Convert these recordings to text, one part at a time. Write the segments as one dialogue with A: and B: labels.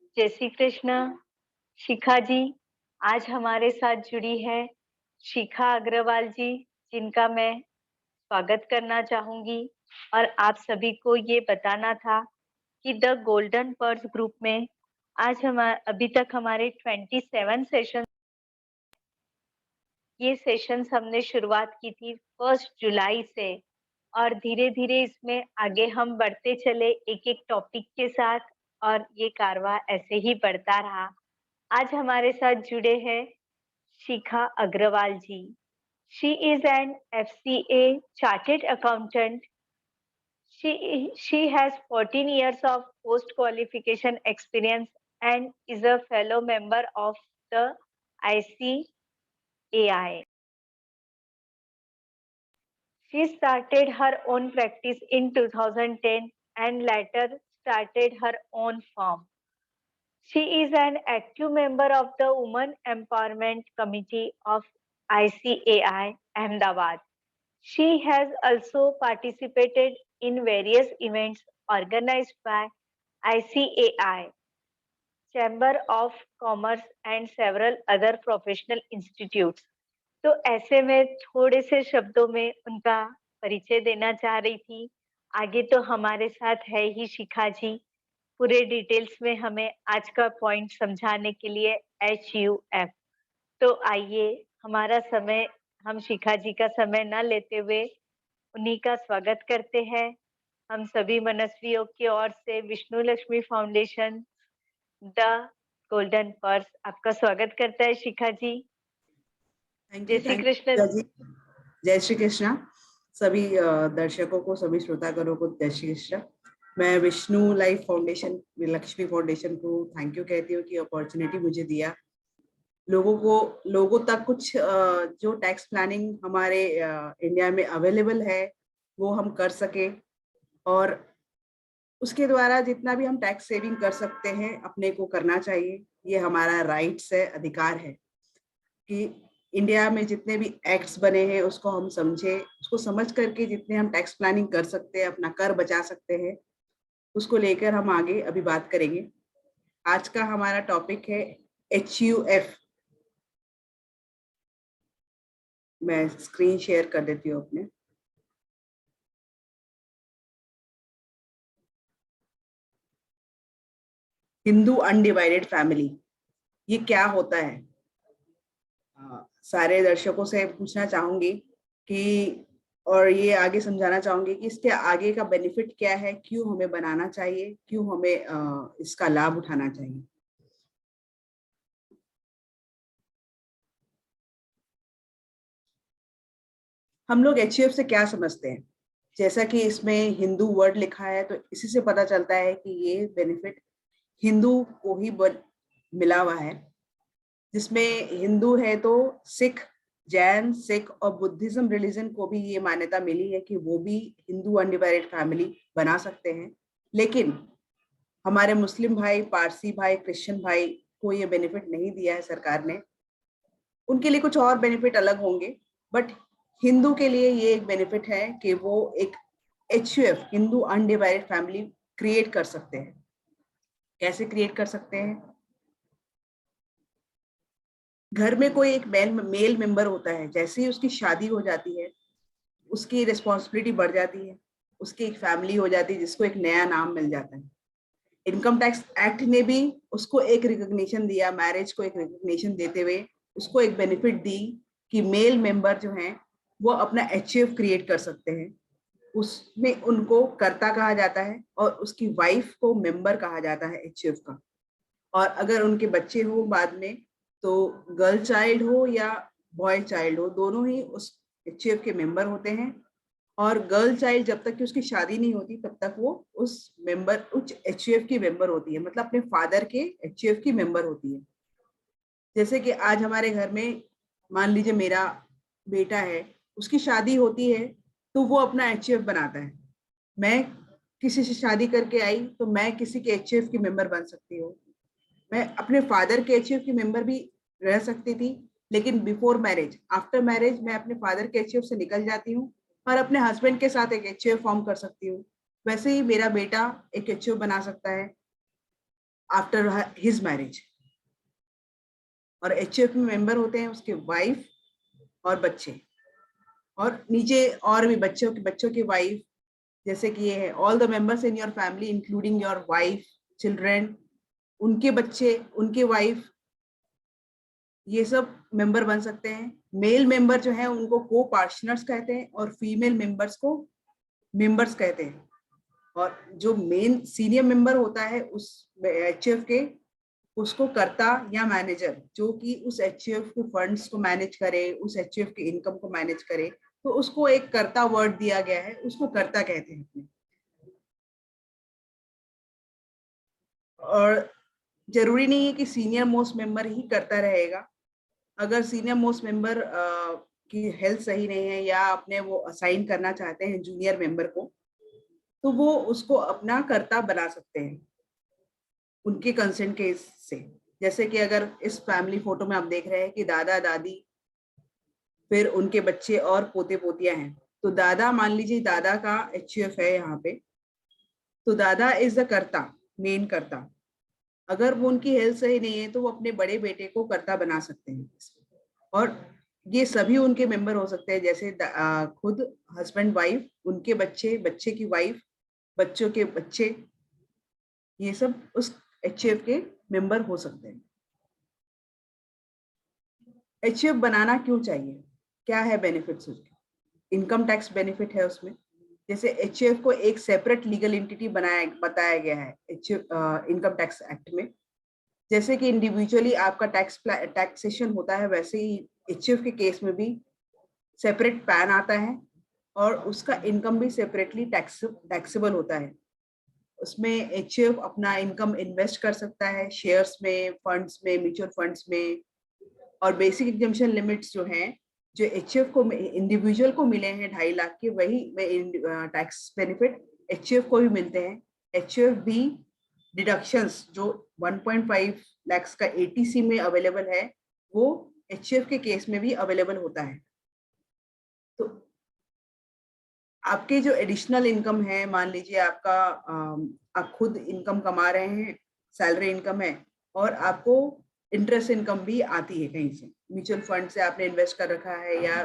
A: जय श्री कृष्ण। शिखा जी आज हमारे साथ जुड़ी है शिखा अग्रवाल जी, जिनका मैं स्वागत करना चाहूंगी। और आप सभी को ये बताना था कि द गोल्डन पर्स ग्रुप में आज हम अभी तक हमारे 27 सेशन, ये सेशंस हमने शुरुआत की थी 1 जुलाई से। और धीरे धीरे इसमें आगे हम बढ़ते चले एक एक टॉपिक के साथ, और ये कारवां ऐसे ही बढ़ता रहा। आज हमारे साथ जुड़े हैं शिखा अग्रवाल जी। She is an FCA chartered accountant. She has 14 years of post qualification experience and is a fellow member of the ICAI. She started her own practice in 2010 and later started her own firm. She is an active member of the Women Empowerment Committee of ICAI Ahmedabad. She has also participated in various events organized by ICAI, Chamber of Commerce and several other professional institutes. तो ऐसे में थोड़े से शब्दों में उनका परिचय देना चाह रही थी। आगे तो हमारे साथ है ही शिखा जी, पूरे डिटेल्स में हमें आज का पॉइंट समझाने के लिए HUF। तो आइए हमारा समय, हम शिखा जी का समय न लेते हुए उन्हीं का स्वागत करते हैं। हम सभी मनस्वियों की ओर से Vishnu Lakshmi foundation the golden purse आपका स्वागत करता है शिखा जी। जय श्री
B: थैंक
A: कृष्ण।
B: यू जी। जय श्री कृष्णा। सभी दर्शकों को, सभी श्रोतागणों को जय श्री कृष्णा। मैं Vishnu life foundation, Lakshmi foundation को थैंक यू कहती हूँ कि अपॉर्चुनिटी मुझे दिया लोगों तक कुछ जो टैक्स प्लानिंग हमारे इंडिया में अवेलेबल है वो हम कर सके, और उसके द्वारा जितना भी हम टैक्स सेविंग कर सकते हैं अपने को करना चाहिए। ये हमारा राइट्स है, अधिकार है कि इंडिया में जितने भी एक्ट्स बने हैं उसको हम समझे, उसको समझ करके जितने हम टैक्स प्लानिंग कर सकते हैं, अपना कर बचा सकते हैं, उसको लेकर हम आगे अभी बात करेंगे। आज का हमारा टॉपिक है HUF। मैं स्क्रीन शेयर कर देती हूँ अपने। हिंदू अनडिवाइडेड फैमिली, ये क्या होता है? सारे दर्शकों से पूछना चाहूंगी कि, और ये आगे समझाना चाहूंगी कि इसके आगे का बेनिफिट क्या है, क्यों हमें बनाना चाहिए, क्यों हमें इसका लाभ उठाना चाहिए। हम लोग HUF से क्या समझते हैं? जैसा कि इसमें हिंदू वर्ड लिखा है तो इसी से पता चलता है कि ये बेनिफिट हिंदू को ही मिला हुआ है। जिसमें हिंदू है तो सिख, जैन, सिख और बुद्धिज्म रिलीजन को भी ये मान्यता मिली है कि वो भी हिंदू अनडिवाइडेड फैमिली बना सकते हैं। लेकिन हमारे मुस्लिम भाई, पारसी भाई, क्रिश्चियन भाई को ये बेनिफिट नहीं दिया है सरकार ने। उनके लिए कुछ और बेनिफिट अलग होंगे, बट हिंदू के लिए ये एक बेनिफिट है कि वो एक HUF, Hindu undivided family create कर सकते हैं। कैसे क्रिएट कर सकते हैं? घर में कोई एक मेल मेंबर होता है, जैसे ही उसकी शादी हो जाती है उसकी रिस्पॉन्सिबिलिटी बढ़ जाती है, उसकी एक फैमिली हो जाती है जिसको एक नया नाम मिल जाता है। इनकम टैक्स एक्ट ने भी उसको एक रिकॉग्निशन दिया, मैरिज को एक रिकॉग्निशन देते हुए उसको एक बेनिफिट दी कि मेल मेंबर जो हैं वो अपना HUF क्रिएट कर सकते हैं। उसमें उनको कर्ता कहा जाता है और उसकी वाइफ को मेंबर कहा जाता है HUF का। और अगर उनके बच्चे हो बाद में, तो गर्ल चाइल्ड हो या बॉय चाइल्ड हो, दोनों ही उस HUF के मेंबर होते हैं। और गर्ल चाइल्ड जब तक कि उसकी शादी नहीं होती तब तक वो उस HUF की मेंबर होती है, मतलब अपने फादर के HUF की मेंबर होती है। जैसे कि आज हमारे घर में मान लीजिए मेरा बेटा है, उसकी शादी होती है तो वो अपना HUF बनाता है। मैं किसी से शादी करके आई तो मैं किसी के HUF की मेंबर बन सकती हूँ। मैं अपने फादर के HUF की मेंबर भी रह सकती थी, लेकिन बिफोर मैरिज, आफ्टर मैरिज मैं अपने फादर के HUF से निकल जाती हूँ और अपने हस्बैंड के साथ एक HUF फॉर्म कर सकती हूँ। वैसे ही मेरा बेटा एक HUF बना सकता है। After his marriage. और एचयूएफ में मेंबर होते हैं उसके वाइफ और बच्चे, और नीचे और भी बच्चों की वाइफ, जैसे कि ये है all the members in your family including your wife, children, उनके बच्चे, उनके वाइफ, ये सब मेंबर बन सकते हैं। मेल मेंबर जो है उनको को पार्टनर्स कहते हैं और फीमेल मेंबर्स को मेंबर्स कहते हैं। और जो मेन सीनियर मेंबर होता है उस एचयूएफ के, उसको कर्ता या मैनेजर, जो कि उस एचयूएफ के फंड्स को मैनेज करे, उस एचयूएफ के इनकम को मैनेज करे, तो उसको एक कर्ता वर्ड दिया गया है, उसको कर्ता कहते हैं। और जरूरी नहीं है कि सीनियर मोस्ट मेंबर ही करता रहेगा। अगर सीनियर मोस्ट मेंबर की हेल्थ सही नहीं है या अपने वो असाइन करना चाहते हैं जूनियर मेंबर को, तो वो उसको अपना कर्ता बना सकते हैं उनके कंसेंट के से। जैसे कि अगर इस फैमिली फोटो में आप देख रहे हैं कि दादा दादी, फिर उनके बच्चे और पोते पोतियां हैं, तो दादा, मान लीजिए दादा का एचयूएफ है यहाँ पे, तो दादा इज द कर्ता, मेन कर्ता। अगर वो उनकी हेल्थ सही नहीं है तो वो अपने बड़े बेटे को कर्ता बना सकते हैं। और ये सभी उनके मेंबर हो सकते हैं, जैसे खुद हस्बैंड वाइफ, उनके बच्चे, बच्चे की वाइफ, बच्चों के बच्चे, ये सब उस एचयूएफ के मेंबर हो सकते हैं। एचयूएफ बनाना क्यों चाहिए, क्या है बेनिफिट्स उसके? इनकम टैक्स बेनिफिट है उसमें। जैसे एचयूएफ को एक सेपरेट लीगल एंटिटी बताया गया है इनकम टैक्स एक्ट में। जैसे कि इंडिविजुअली आपका टैक्सेशन होता है, वैसे ही एचयूएफ के केस में भी सेपरेट पैन आता है और उसका इनकम भी सेपरेटली टैक्सेबल होता है। उसमें एचयूएफ अपना इनकम इन्वेस्ट कर सकता है शेयर्स में, फंड्स में, म्यूचुअल फंड्स में। और बेसिक एग्जेम्पशन लिमिट्स जो हैं, जो एचयूएफ को इंडिविजुअल को मिले हैं 2.5 लाख के, वही टैक्स बेनिफिट एचयूएफ को भी मिलते हैं। एचयूएफ भी डिडक्शंस जो 1.5 लाख का एटीसी में अवेलेबल है, वो एचयूएफ के केस में भी अवेलेबल होता है। तो आपके जो एडिशनल इनकम है, मान लीजिए आपका आप खुद इनकम कमा रहे हैं, सैलरी इनकम है, और आपको इंटरेस्ट इनकम भी आती है कहीं से, म्यूचुअल फंड से आपने इन्वेस्ट कर रखा है या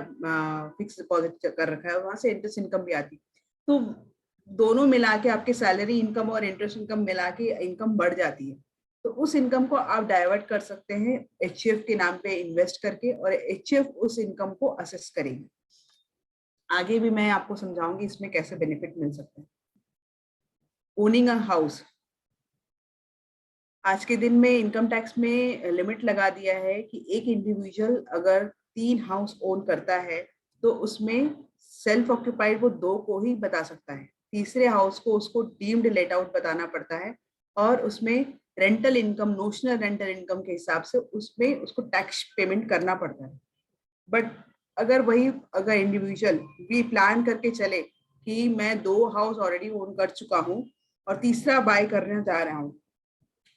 B: फिक्स डिपॉजिट कर रखा है, वहां से इंटरेस्ट इनकम भी आती है। तो दोनों मिला के आपके सैलरी इनकम और इंटरेस्ट इनकम मिला के इनकम बढ़ जाती है। तो उस इनकम को आप डाइवर्ट कर सकते हैं एचयूएफ के नाम पे इन्वेस्ट करके, और एचयूएफ उस इनकम को असेस करेगी। आगे भी मैं आपको समझाऊंगी इसमें कैसे बेनिफिट मिल सकते हैं। ओनिंग अ हाउस, आज के दिन में इनकम टैक्स में लिमिट लगा दिया है कि एक इंडिविजुअल अगर 3 हाउस ओन करता है तो उसमें सेल्फ ऑक्यूपाइड वो 2 को ही बता सकता है, तीसरे हाउस को उसको डीम्ड लेट आउट बताना पड़ता है, और उसमें rental income, notional rental income के हिसाब से उसमें उसको टैक्स पेमेंट करना पड़ता है। बट अगर इंडिविजुअल भी प्लान करके चले कि मैं 2 हाउस ऑलरेडी ओन कर चुका हूँ और तीसरा बाय करने जा रहा हूँ,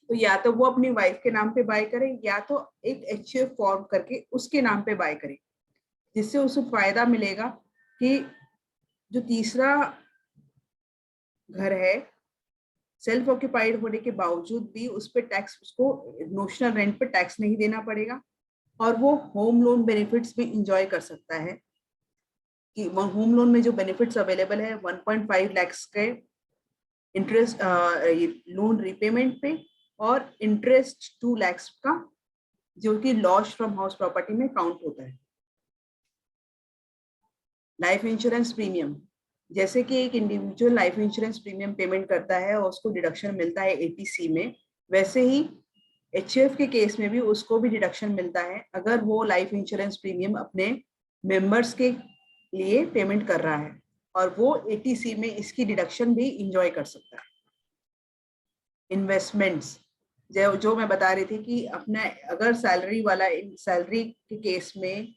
B: तो या तो वो अपनी वाइफ के नाम पे बाय करे, या तो एक एचयूएफ फॉर्म करके उसके नाम पे बाय करे, जिससे उसको फायदा मिलेगा कि जो तीसरा घर है सेल्फ ऑक्यूपाइड होने के बावजूद भी उस पर टैक्स, उसको नोशनल रेंट पे टैक्स नहीं देना पड़ेगा, और वो होम लोन बेनिफिट्स भी इंजॉय कर सकता है। कि होम लोन में जो बेनिफिट्स अवेलेबल है 1.5 लाख के इंटरेस्ट लोन रिपेमेंट पे, और इंटरेस्ट 2 लाख का जो कि लॉस फ्रॉम हाउस प्रॉपर्टी में काउंट होता है। लाइफ इंश्योरेंस प्रीमियम, जैसे कि एक individual life insurance premium payment करता है और उसको डिडक्शन मिलता है एटीसी में, वैसे ही एचयूएफ के केस में भी उसको भी डिडक्शन मिलता है अगर वो लाइफ इंश्योरेंस प्रीमियम अपने मेंबर्स के लिए पेमेंट कर रहा है, और वो एटीसी में इसकी डिडक्शन भी इंजॉय कर सकता है। इन्वेस्टमेंट्स, जो मैं बता रही थी कि अपना अगर सैलरी के केस में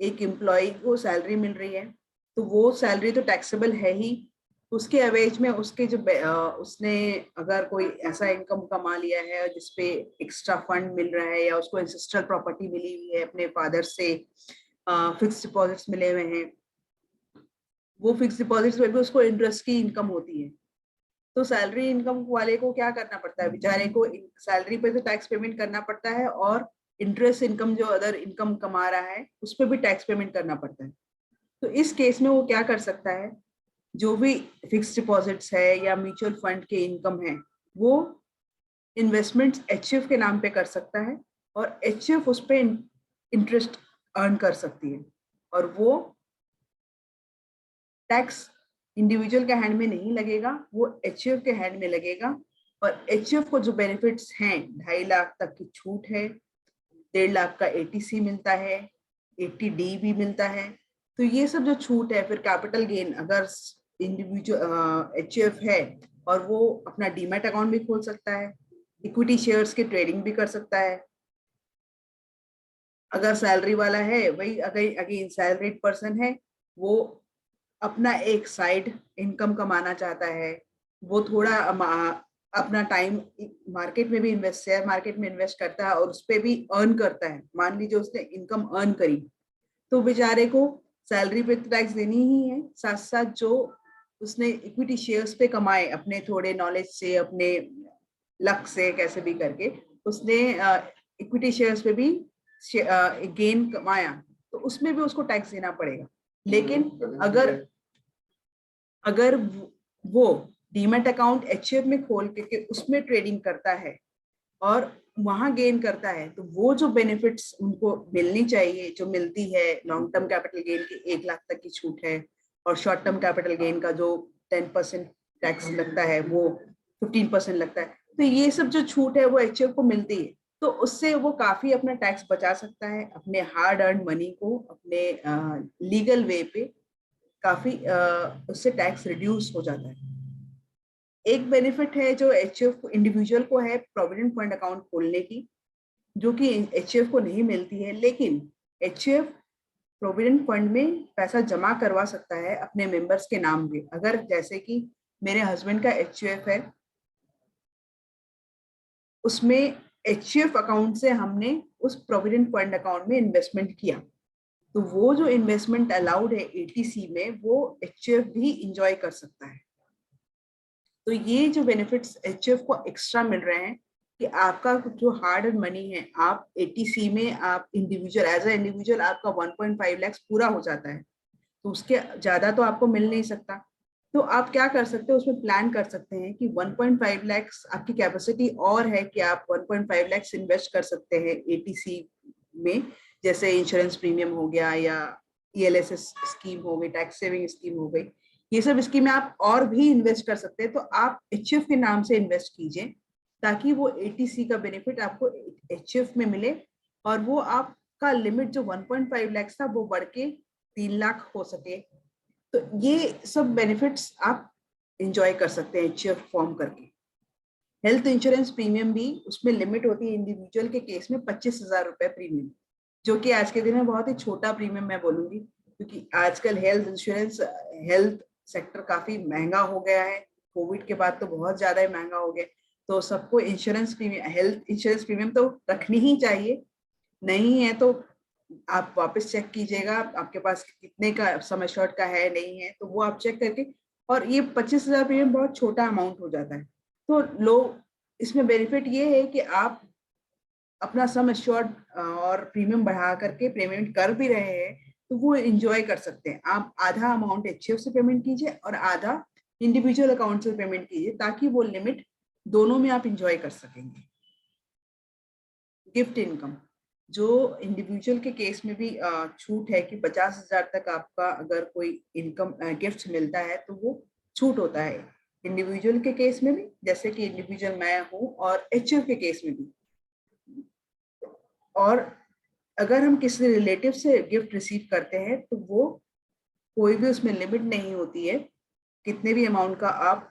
B: एक एम्प्लॉय को सैलरी मिल रही है, तो वो सैलरी तो टैक्सेबल है ही, उसके अवेज में उसके जो उसने अगर कोई ऐसा इनकम कमा लिया है जिसपे एक्स्ट्रा फंड मिल रहा है, या उसको एंसेस्ट्रल प्रॉपर्टी मिली हुई है अपने फादर से, फिक्स डिपॉजिट्स मिले हुए हैं, वो फिक्स डिपॉजिट्स में भी उसको इंटरेस्ट की इनकम होती है। तो सैलरी इनकम वाले को क्या करना पड़ता है, बेचारे को सैलरी पे तो टैक्स पेमेंट करना पड़ता है, और इंटरेस्ट इनकम जो अदर इनकम कमा रहा है उस पर भी टैक्स पेमेंट करना पड़ता है। तो इस केस में वो क्या कर सकता है, जो भी फिक्स डिपॉजिट्स है या म्यूचुअल फंड के इनकम है वो इन्वेस्टमेंट्स एचएफ के नाम पे कर सकता है, और एचएफ उस पे इंटरेस्ट अर्न कर सकती है, और वो टैक्स इंडिविजुअल के हैंड में नहीं लगेगा, वो एचएफ के हैंड में लगेगा। और एचएफ को जो बेनिफिट्स हैं, 2.5 लाख तक की छूट है, 1.5 लाख का एटीसी मिलता है, 80D भी मिलता है। तो ये सब जो छूट है, फिर कैपिटल गेन, अगर इंडिविजुअल एचएफ है और वो अपना डीमैट अकाउंट भी खोल सकता है, इक्विटी शेयर्स की ट्रेडिंग भी कर सकता है। अगर सैलरी वाला है, वही अगर अगेन सैलरीड पर्सन है, वो अपना एक साइड इनकम कमाना चाहता है, वो थोड़ा अपना टाइम मार्केट में भी इन्वेस्ट, शेयर मार्केट में इन्वेस्ट करता है और उस पर भी अर्न करता है। मान लीजिए उसने इनकम अर्न करी, तो बेचारे को सैलरी पे टैक्स देनी ही है, साथ साथ जो उसने इक्विटी शेयर्स पे कमाए अपने थोड़े नॉलेज से, अपने लक से, कैसे भी करके उसने इक्विटी शेयर्स पे भी गेन कमाया, तो उसमें भी उसको टैक्स देना पड़ेगा। लेकिन अगर अगर वो डीमैट अकाउंट एचएफ में खोल के उसमें ट्रेडिंग करता है और वहां गेन करता है, तो वो जो बेनिफिट्स उनको मिलनी चाहिए, जो मिलती है, लॉन्ग टर्म कैपिटल गेन की 1 लाख तक की छूट है, और शॉर्ट टर्म कैपिटल गेन का जो 10% टैक्स लगता है वो 15% लगता है, तो ये सब जो छूट है वो एचएफ को मिलती है। तो उससे वो काफी अपना टैक्स बचा सकता है, अपने हार्ड अर्न मनी को अपने लीगल वे पे काफी उससे टैक्स रिड्यूस हो जाता है। एक बेनिफिट है जो एचएफ इंडिविजुअल को है, प्रोविडेंट फंड अकाउंट खोलने की, जो कि एचएफ को नहीं मिलती है। लेकिन एचएफ प्रोविडेंट फंड में पैसा जमा करवा सकता है अपने मेंबर्स के नाम पे। अगर जैसे कि मेरे हस्बैंड का एचएफ है, उसमें एचएफ अकाउंट से हमने उस प्रोविडेंट फंड अकाउंट में इन्वेस्टमेंट किया, तो वो जो इन्वेस्टमेंट अलाउड है एटीसी में, वो एचएफ भी इंजॉय कर सकता है। तो ये जो बेनिफिट्स एचएफ को एक्स्ट्रा मिल रहे हैं कि आपका जो हार्ड एंड मनी है, आप एटीसी में आप इंडिविजुअल एज अ इंडिविजुअल आपका 1.5 लाख पूरा हो जाता है, तो उसके ज्यादा तो आपको मिल नहीं सकता। तो आप क्या कर सकते हो, उसमें प्लान कर सकते हैं कि 1.5 लाख आपकी कैपेसिटी और है कि आप 1.5 लाख इन्वेस्ट कर सकते हैं एटीसी में, जैसे इंश्योरेंस प्रीमियम हो गया या ईएलएसएस स्कीम हो गई, टैक्स सेविंग स्कीम हो गई, ये सब स्कीम आप और भी इन्वेस्ट कर सकते हैं। तो आप एचएफ के नाम से इन्वेस्ट कीजिए ताकि वो एटीसी का बेनिफिट आपको एचएफ में मिले, और वो आपका लिमिट जो 1.5 लाख था वो बढ़ के 3 लाख हो सके। तो ये सब बेनिफिट्स आप इंजॉय कर सकते हैं एचएफ फॉर्म करके। हेल्थ इंश्योरेंस प्रीमियम भी, उसमें लिमिट होती है इंडिविजुअल के केस में 25,000 रुपए प्रीमियम, जो कि आज के दिन में बहुत ही छोटा प्रीमियम मैं बोलूंगी, क्योंकि आजकल हेल्थ इंश्योरेंस, हेल्थ सेक्टर काफी महंगा हो गया है। कोविड के बाद तो बहुत ज्यादा ही महंगा हो गया, तो सबको insurance premium, health insurance premium तो रखनी ही चाहिए। नहीं है तो आप वापस चेक कीजिएगा आपके पास कितने का सम एश्योर्ड का है, नहीं है तो वो आप चेक करके। और ये 25,000 प्रीमियम बहुत छोटा अमाउंट हो जाता है, तो लोग इसमें बेनिफिट ये है कि आप अपना सम एश्योर्ड और प्रीमियम बढ़ा करके पेमेंट कर भी रहे हैं, तो वो एंजॉय कर सकते हैं। आप आधा अमाउंट एचएफ से पेमेंट कीजिए और आधा इंडिविजुअल अकाउंट से पेमेंट कीजिए, ताकि वो लिमिट दोनों में आप इंजॉय कर सकेंगे। गिफ्ट इनकम, जो इंडिविजुअल के केस में भी छूट है कि 50,000 तक आपका अगर कोई इनकम गिफ्ट मिलता है तो वो छूट होता है इंडिविजुअल के केस में भी, जैसे कि इंडिविजुअल मैं हूँ, और एचएफ के केस में भी। और अगर हम किसी रिलेटिव से गिफ्ट रिसीव करते हैं तो वो कोई भी उसमें लिमिट नहीं होती है, कितने भी अमाउंट का आप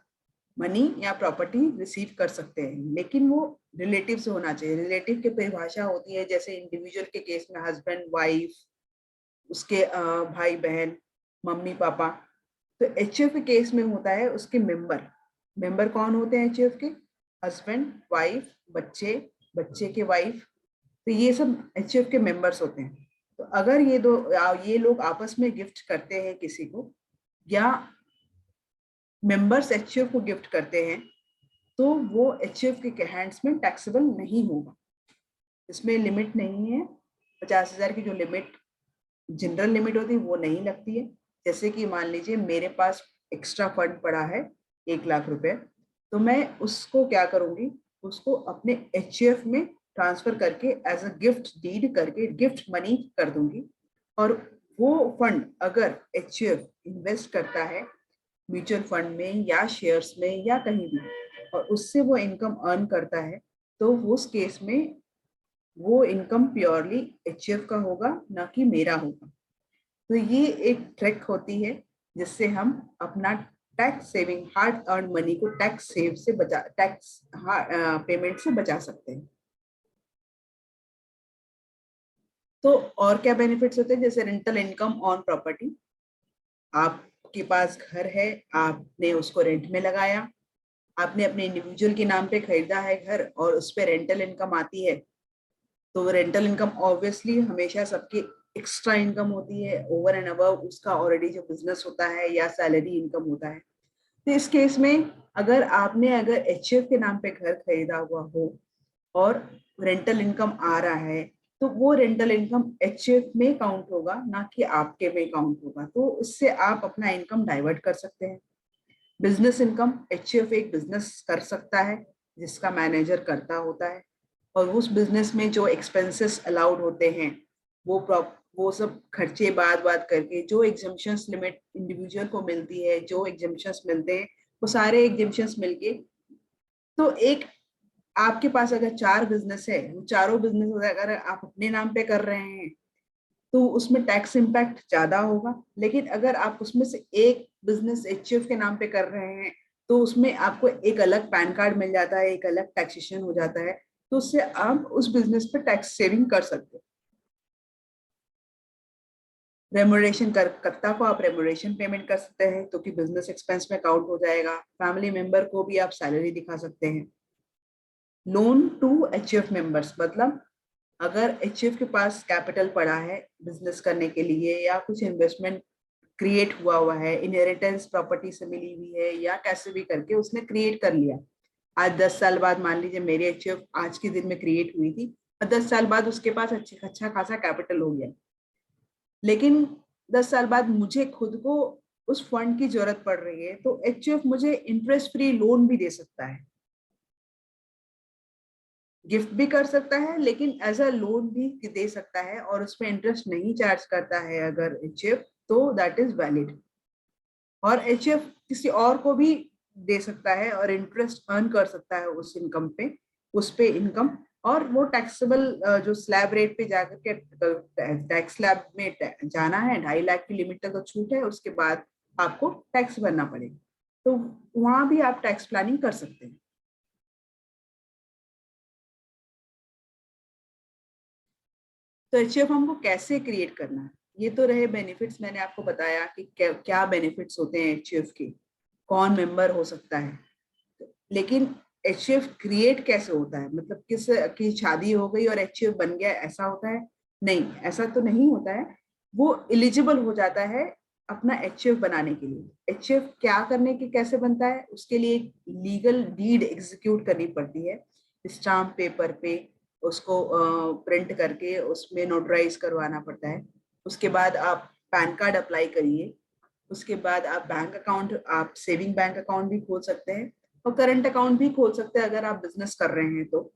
B: मनी या प्रॉपर्टी रिसीव कर सकते हैं, लेकिन वो रिलेटिव से होना चाहिए। रिलेटिव की परिभाषा होती है, जैसे इंडिविजुअल के केस में हस्बैंड वाइफ, उसके भाई बहन, मम्मी पापा। तो एचएफ के केस में होता है उसके मेंबर। मेंबर कौन होते हैं एचएफ के? हस्बैंड, वाइफ, बच्चे, बच्चे के वाइफ, तो ये सब एचएफ के मेंबर्स होते हैं। तो अगर ये लोग आपस में गिफ्ट करते हैं किसी को, या मेंबर्स एचयूएफ को गिफ्ट करते हैं तो वो एचयूएफ के हैंड्स में टैक्सेबल नहीं होगा। इसमें लिमिट नहीं है, 50,000 की जो लिमिट जनरल लिमिट होती है वो नहीं लगती है। जैसे कि मान लीजिए मेरे पास एक्स्ट्रा फंड पड़ा है 1 लाख रुपए, तो मैं उसको क्या करूंगी, उसको अपने एचयूएफ में ट्रांसफर करके एज अ गिफ्ट डीड करके गिफ्ट मनी कर दूंगी। और वो फंड अगर एचयूएफ इन्वेस्ट करता है म्यूचुअल फंड में या शेयर्स में या कहीं भी, और उससे वो इनकम अर्न करता है, तो उस केस में वो इनकम प्योरली एचयूएफ का होगा, ना कि मेरा होगा। तो ये एक ट्रिक होती है जिससे हम अपना tax saving hard earn money को टैक्स पेमेंट से बचा सकते हैं। तो और क्या बेनिफिट्स होते हैं, जैसे रेंटल इनकम ऑन प्रॉपर्टी। आपके पास घर है, आपने उसको रेंट में लगाया, आपने अपने इंडिविजुअल के नाम पे खरीदा है घर और उस पर रेंटल इनकम आती है, तो रेंटल इनकम ऑब्वियसली हमेशा सबकी एक्स्ट्रा इनकम होती है ओवर एंड अबव उसका ऑलरेडी जो बिजनेस होता है या सैलरी इनकम होता है। तो इस केस में अगर एचयूएफ के नाम पे घर खरीदा हुआ हो और रेंटल इनकम आ रहा है, तो वो रेंटल इनकम एचयूएफ में काउंट होगा, ना कि आपके में काउंट होगा। तो इससे आप अपना इनकम डाइवर्ट कर सकते हैं। बिजनेस इनकम, एचयूएफ एक बिजनेस कर सकता है जिसका मैनेजर करता होता है, और उस बिजनेस में जो एक्सपेंसेस अलाउड होते हैं वो सब खर्चे बात करके जो एग्जम्पशंस लिमिट इंडिविजुअल को मिलती है, जो एग्जम्पशंस मिलते हैं, वो सारे एग्जम्पशंस मिलके, तो एक आपके पास अगर 4 बिजनेस है, चारों बिजनेस अगर आप अपने नाम पे कर रहे हैं तो उसमें टैक्स इम्पैक्ट ज्यादा होगा। लेकिन अगर आप उसमें से एक बिजनेस एचयूएफ के नाम पे कर रहे हैं तो उसमें आपको एक अलग पैन कार्ड मिल जाता है, एक अलग टैक्सेशन हो जाता है, तो उससे आप उस बिजनेस पे टैक्स सेविंग कर सकते हैं। रेमोरेशन करता को आप रेमोरेशन पेमेंट कर सकते हैं, तो कि बिजनेस एक्सपेंस में काउंट हो जाएगा। फैमिली मेंबर को भी आप सैलरी दिखा सकते हैं। लोन टू एचयूएफ मेंबर्स, मतलब अगर एचयूएफ के पास कैपिटल पड़ा है बिजनेस करने के लिए, या कुछ इन्वेस्टमेंट क्रिएट हुआ है, इनहेरिटेंस प्रॉपर्टी से मिली हुई है, या कैसे भी करके उसने क्रिएट कर लिया। आज 10 साल बाद मान लीजिए मेरी एचयूएफ आज के दिन में क्रिएट हुई थी और 10 साल बाद उसके पास अच्छा खासा कैपिटल हो गया, लेकिन 10 साल बाद मुझे खुद को उस फंड की जरूरत पड़ रही है, तो एचयूएफ मुझे इंटरेस्ट फ्री लोन भी दे सकता है, गिफ्ट भी कर सकता है, लेकिन एज अ लोन भी दे सकता है, और उसमें इंटरेस्ट नहीं चार्ज करता है अगर एचयूएफ, तो दैट इज वैलिड। और एचयूएफ किसी और को भी दे सकता है और इंटरेस्ट अर्न कर सकता है उस इनकम पे, उस पे इनकम, और वो टैक्सेबल जो स्लैब रेट पे जाकर के टैक्स स्लैब में जाना है, 2.5 लाख की लिमिट तक तो छूट है, उसके बाद आपको टैक्स भरना पड़ेगा, तो वहां भी आप टैक्स प्लानिंग कर सकते हैं। तो एचयूएफ हमको कैसे क्रिएट करना है, ये तो रहे बेनिफिट्स, मैंने आपको बताया कि क्या बेनिफिट्स होते हैं एचयूएफ के, कौन मेंबर हो सकता है। लेकिन एचयूएफ क्रिएट कैसे होता है, मतलब किस की शादी हो गई और एचयूएफ बन गया, ऐसा होता है? नहीं, ऐसा तो नहीं होता है। वो एलिजिबल हो जाता है अपना एचयूएफ बनाने के लिए। एचयूएफ क्या करने के कैसे बनता है, उसके लिए लीगल डीड एग्जीक्यूट करनी पड़ती है, स्टाम्प पेपर पे उसको प्रिंट करके उसमें नोटराइज करवाना पड़ता है। उसके बाद आप पैन कार्ड अप्लाई करिए, उसके बाद आप बैंक अकाउंट, आप सेविंग बैंक अकाउंट भी खोल सकते हैं और करंट अकाउंट भी खोल सकते हैं अगर आप बिजनेस कर रहे हैं तो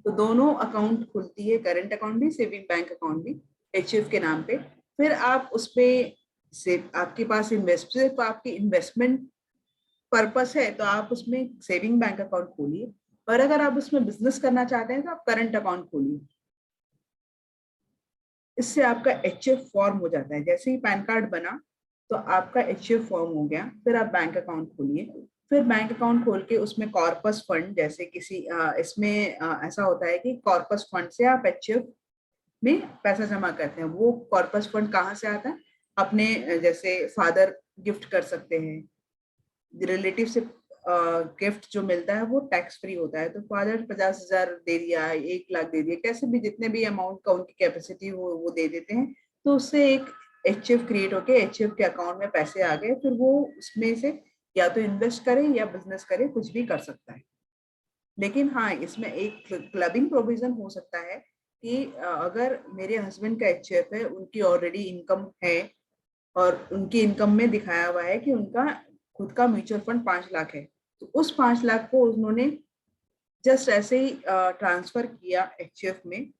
B: दोनों अकाउंट खुलती है, करंट अकाउंट भी, सेविंग बैंक अकाउंट भी, एचयूएफ के नाम पे। फिर आप उसपे से आपके पास सिर्फ आपकी इन्वेस्टमेंट पर्पस है तो आप उसमें सेविंग बैंक अकाउंट खोलिए, और अगर आप उसमें बिजनेस करना चाहते हैं तो आप करंट अकाउंट खोलिए। इससे आपका एचयूएफ फॉर्म हो जाता है। जैसे ही पैन कार्ड बना तो आपका एचयूएफ फॉर्म हो गया, फिर आप बैंक अकाउंट खोलिए। फिर बैंक अकाउंट खोल के उसमें कॉर्पस फंड, जैसे किसी इसमें ऐसा होता है कि कॉर्पस फंड से आप एचयूएफ में पैसा जमा करते हैं। वो कॉर्पस फंड कहाँ से आता है, अपने जैसे फादर गिफ्ट कर सकते हैं, रिलेटिव से गिफ्ट जो मिलता है वो टैक्स फ्री होता है, तो फादर 50,000 दे दिया, 1 लाख दे दिया, कैसे भी जितने भी अमाउंट का उनकी कैपेसिटी हो वो दे देते हैं, तो उससे एक एचयूएफ क्रिएट होके एचयूएफ के अकाउंट में पैसे आ गए, फिर वो उसमें से या तो इन्वेस्ट करे या बिजनेस करे, कुछ भी कर सकता है। लेकिन हाँ, इसमें एक क्लबिंग प्रोविजन हो सकता है कि अगर मेरे हस्बैंड का एचयूएफ है, उनकी ऑलरेडी इनकम है और उनकी इनकम में दिखाया हुआ है कि उनका खुद का म्यूचुअल फंड 5 लाख है, तो उस 5 लाख को उन्होंने जस्ट ऐसे ही ट्रांसफर किया एचयूएफ में,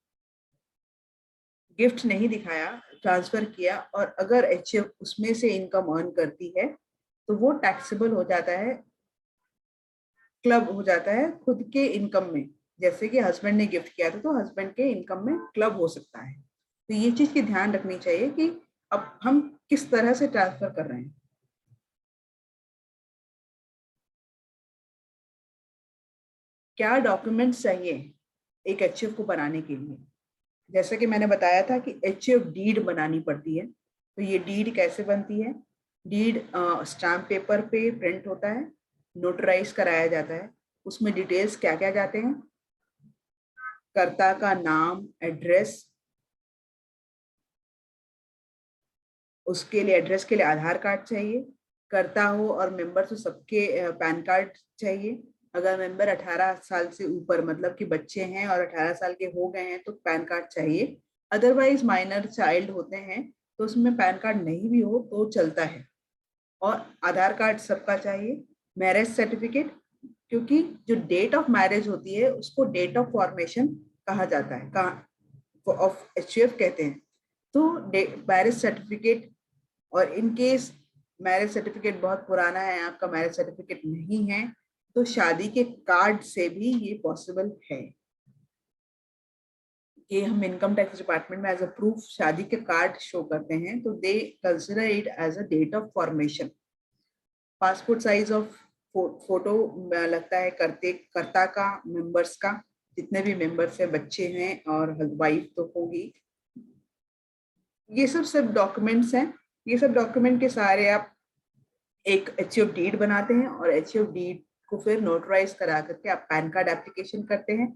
B: गिफ्ट नहीं दिखाया, ट्रांसफर किया, और अगर एचयूएफ उसमें से इनकम अर्न करती है तो वो टैक्सेबल हो जाता है, क्लब हो जाता है खुद के इनकम में। जैसे कि हस्बैंड ने गिफ्ट किया था तो हस्बैंड के इनकम में क्लब हो सकता है। तो ये चीज की ध्यान रखनी चाहिए कि अब हम किस तरह से ट्रांसफर कर रहे हैं। क्या डॉक्यूमेंट्स चाहिए एक एचयूएफ को बनाने के लिए? जैसा कि मैंने बताया था कि एचयूएफ डीड बनानी पड़ती है। तो ये डीड कैसे बनती है? डीड स्टाम्प पेपर पे प्रिंट होता है, नोटराइज कराया जाता है। उसमें डिटेल्स क्या क्या जाते हैं? कर्ता का नाम, एड्रेस, उसके लिए एड्रेस के लिए आधार कार्ड चाहिए, कर्ता हो और मेंबर तो सबके पैन कार्ड चाहिए। अगर मेंबर 18 साल से ऊपर, मतलब कि बच्चे हैं और 18 साल के हो गए हैं, तो पैन कार्ड चाहिए। अदरवाइज माइनर चाइल्ड होते हैं तो उसमें पैन कार्ड नहीं भी हो तो चलता है। और आधार कार्ड सबका चाहिए। मैरिज सर्टिफिकेट, क्योंकि जो डेट ऑफ मैरिज होती है उसको डेट ऑफ फॉर्मेशन कहा जाता है, ऑफ एचयूएफ कहते हैं। तो मैरिज सर्टिफिकेट, और इन केस मैरिज सर्टिफिकेट बहुत पुराना है, आपका मैरिज सर्टिफिकेट नहीं है, तो शादी के कार्ड से भी ये पॉसिबल है कि हम इनकम टैक्स डिपार्टमेंट में एज अ प्रूफ शादी के कार्ड शो करते हैं, तो they consider it as a date of formation. Passport size of photo लगता है कर्ता का, मेंबर्स का, जितने भी मेंबर्स है, बच्चे हैं और वाइफ तो होगी। ये सब डॉक्यूमेंट्स हैं। ये सब डॉक्यूमेंट के सहारे आप एक एचयूएफ डीड बनाते हैं और एचयूएफ डीड को फिर नोटराइज करा करके आप पैन कार्ड एप्लीकेशन करते हैं।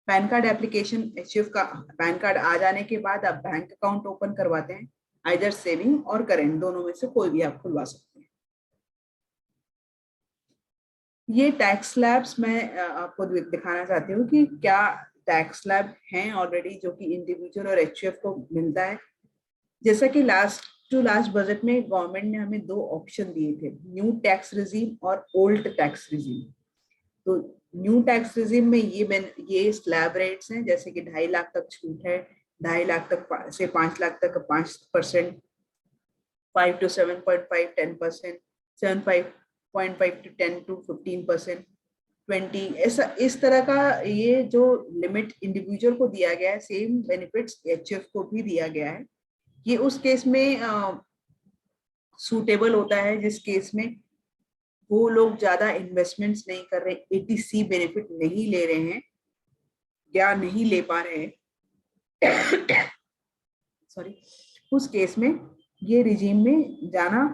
B: पैन कार्ड एप्लीकेशन, एचयूएफ का पैन कार्ड आ जाने के बाद आप बैंक अकाउंट ओपन करवाते हैं, आइदर सेविंग और करेंट, दोनों में से कोई भी आप खुलवा सकते हैं। ये टैक्स स्लैब्स मैं आपको दिखाना चाहती हूँ कि क्या टैक्स स्लैब हैं ऑलरेडी जो कि इंडिविजुअल और एचयूएफ को मिलता है। जैसा कि लास्ट बजट में गवर्नमेंट ने हमें 2 ऑप्शन दिए थे, न्यू टैक्स रिजीम और ओल्ड टैक्स रिजीम। तो न्यू टैक्स रिजीम में ये स्लैब रेट्स हैं, जैसे कि 2.5 लाख तक छूट है, 2.5 लाख तक से 5 लाख तक 5%, 5 to 7.5 10%, 7.5 to 10 to 15%, 20, ऐसा इस तरह का ये जो लिमिट इंडिविजुअल को दिया गया है, सेम बेनिफिट्स एचएफ को भी दिया गया है। ये उस केस में सूटेबल होता है जिस केस में वो लोग ज्यादा इन्वेस्टमेंट्स नहीं कर रहे, एटीसी बेनिफिट नहीं ले रहे हैं या नहीं ले पा रहे हैं सॉरी, उस केस में ये रिजीम में जाना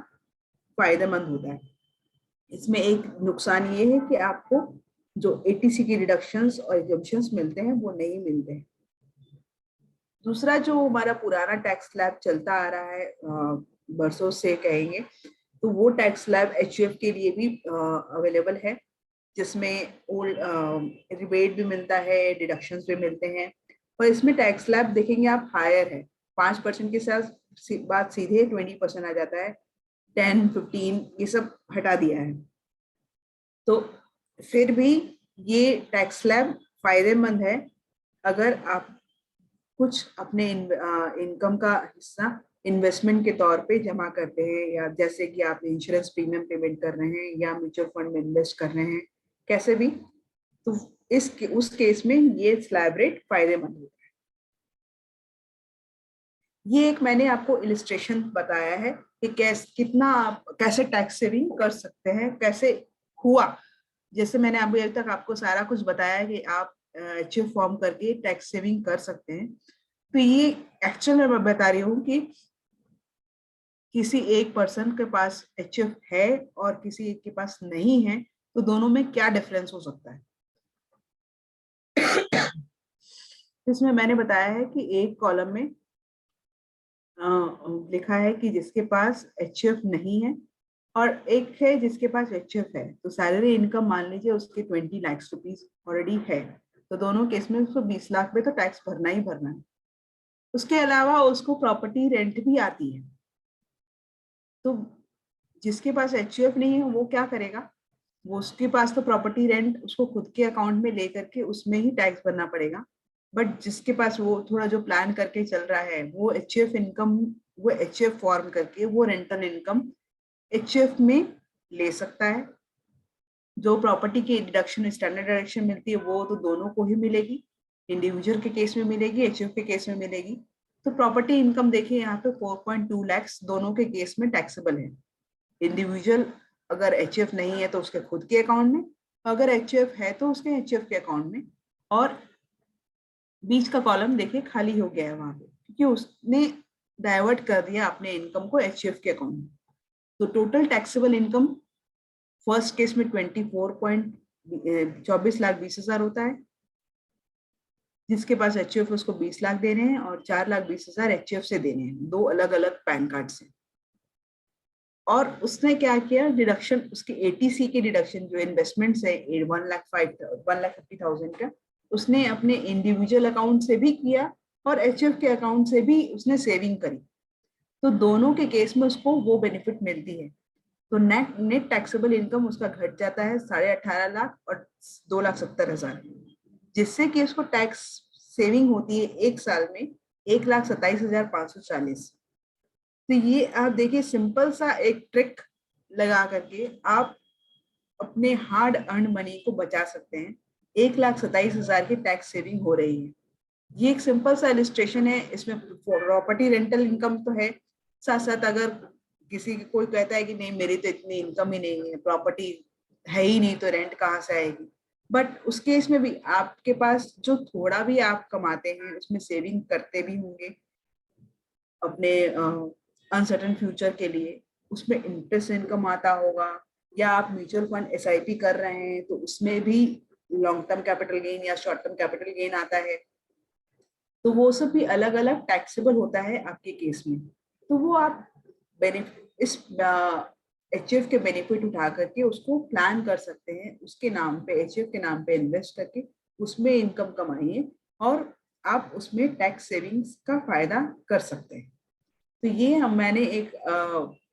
B: फायदेमंद होता है। इसमें एक नुकसान ये है कि आपको जो एटीसी की रिडक्शंस और एग्जम्पशंस मिलते हैं वो नहीं मिलते हैं। दूसरा जो हमारा पुराना टैक्स स्लैब चलता आ रहा है बरसों से कहेंगे, तो वो टैक्स स्लैब एचयूएफ के लिए भी अवेलेबल है, जिसमें ओल्ड रिबेट भी मिलता है, डिडक्शंस भी मिलते हैं। और इसमें टैक्स स्लैब देखेंगे आप हायर है, 5% के साथ बात सीधे 20% आ जाता है, 10, 15 ये सब हटा दिया है। तो फिर भी ये टैक्स स्लैब फायदेमंद है अगर आप कुछ अपने इनकम का हिस्सा इन्वेस्टमेंट के तौर पे जमा करते हैं, या जैसे कि आप इंश्योरेंस प्रीमियम पेमेंट कर रहे हैं या म्यूचुअल फंड में इन्वेस्ट कर रहे हैं, कैसे भी, तो उस केस में ये स्लैब रेट फायदेमंद होता है। ये एक मैंने आपको इलिस्ट्रेशन बताया है कि कितना आप कैसे टैक्स सेविंग कर सकते हैं, कैसे हुआ। जैसे मैंने अभी तक आपको सारा कुछ बताया कि आप एचयूएफ फॉर्म करके टैक्स सेविंग कर सकते हैं। तो ये एक्चुअल में मैं बता रही हूँ कि किसी एक पर्सन के पास एचएफ है और किसी एक के पास नहीं है, तो दोनों में क्या डिफरेंस हो सकता है। इसमें मैंने बताया है कि एक कॉलम में लिखा है कि जिसके पास एचएफ नहीं है और एक है जिसके पास एचएफ है, तो सैलरी इनकम मान लीजिए उसके 20 लाख रुपीज ऑलरेडी है, तो दोनों केस में उसको 20 लाख पे तो टैक्स भरना ही भरना है। उसके अलावा उसको प्रॉपर्टी रेंट भी आती है। तो जिसके पास एचयूएफ नहीं है वो क्या करेगा, वो उसके पास तो प्रॉपर्टी रेंट उसको खुद के अकाउंट में लेकर के उसमें ही टैक्स भरना पड़ेगा। बट जिसके पास वो थोड़ा जो प्लान करके चल रहा है वो एचयूएफ इनकम, वो एचयूएफ फॉर्म करके वो रेंटल इनकम एचयूएफ में ले सकता है। जो प्रॉपर्टी की डिडक्शन स्टैंडर्ड डिडक्शन मिलती है वो तो दोनों को ही मिलेगी, इंडिविजुअल के केस में मिलेगी, एचयूएफ के केस में मिलेगी। तो प्रॉपर्टी इनकम देखिए यहाँ पे 4.2 लाख दोनों के केस में टैक्सेबल है। इंडिविजुअल अगर एचयूएफ नहीं है तो उसके खुद के अकाउंट में, अगर एचयूएफ है तो उसके एचयूएफ के अकाउंट में। और बीच का कॉलम देखिए खाली हो गया है वहां पे, क्योंकि उसने डाइवर्ट कर दिया अपने इनकम को एचयूएफ के अकाउंट में। तो total taxable income first case में 24 लाख 20 हजार होता है, जिसके पास एचयूएफ उसको 20 लाख देने हैं और 4 लाख 20 हजार एचयूएफ से देने हैं, दो अलग अलग पैन कार्ड से। और उसने क्या किया, डिडक्शन उसके एटीसी के डिडक्शन जो इन्वेस्टमेंट्स है 1,50,000 का, उसने अपने इंडिविजुअल अकाउंट से भी किया और एचएफ के अकाउंट से भी उसने सेविंग करी। तो दोनों के केस में उसको वो बेनिफिट मिलती है। तो नेट टैक्सेबल इनकम उसका घट जाता है 18.5 लाख और 2,70,000, जिससे कि उसको टैक्स सेविंग होती है एक साल में 1,27,540। तो ये आप देखिए सिंपल सा एक ट्रिक लगा करके आप अपने हार्ड अर्न मनी को बचा सकते हैं। 1,27,000 की टैक्स सेविंग हो रही है। ये एक सिंपल सा इलिस्ट्रेशन है। इसमें प्रॉपर्टी रेंटल इनकम तो है, साथ साथ अगर किसी कोई कहता है कि नहीं मेरी तो इतनी इनकम ही नहीं है, प्रॉपर्टी है ही नहीं तो रेंट कहाँ से आएगी, बट उस केस में भी आपके पास जो थोड़ा भी आप कमाते हैं उसमें सेविंग करते भी होंगे अपने अनसर्टन फ्यूचर के लिए, उसमें इंटरेस्ट इनकम आता होगा, या आप म्यूचुअल फंड एसआईपी कर रहे हैं तो उसमें भी लॉन्ग टर्म कैपिटल गेन या शॉर्ट टर्म कैपिटल गेन आता है। तो वो सब भी अलग अलग टैक्सेबल होता है आपके केस में। तो वो आप बेनिफिट इस एचएफ के बेनिफिट उठा करके उसको प्लान कर सकते हैं, उसके नाम पे एचएफ के नाम पे इन्वेस्ट करके उसमें इनकम कमाइए और आप उसमें टैक्स सेविंग्स का फायदा कर सकते हैं। तो ये मैंने एक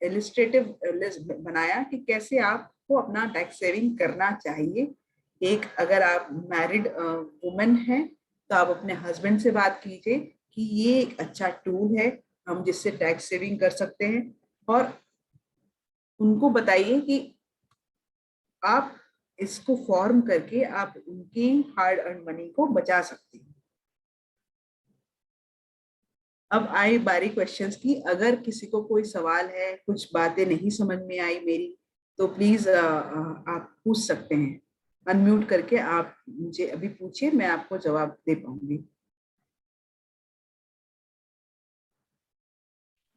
B: इलिस्ट्रेटिव लिस्ट बनाया कि कैसे आपको अपना टैक्स सेविंग करना चाहिए। एक अगर आप मैरिड वुमेन हैं तो आप अपने हस्बैंड से बात कीजिए कि ये एक अच्छा टूल है हम जिससे टैक्स सेविंग कर सकते हैं, और उनको बताइए कि आप इसको फॉर्म करके आप उनकी हार्ड अर्न मनी को बचा सकते हैं। अब आई बारी क्वेश्चंस की। अगर किसी को कोई सवाल है, कुछ बातें नहीं समझ में आई मेरी, तो प्लीज आप पूछ सकते हैं। अनम्यूट करके आप मुझे अभी पूछिए, मैं आपको जवाब दे पाऊंगी।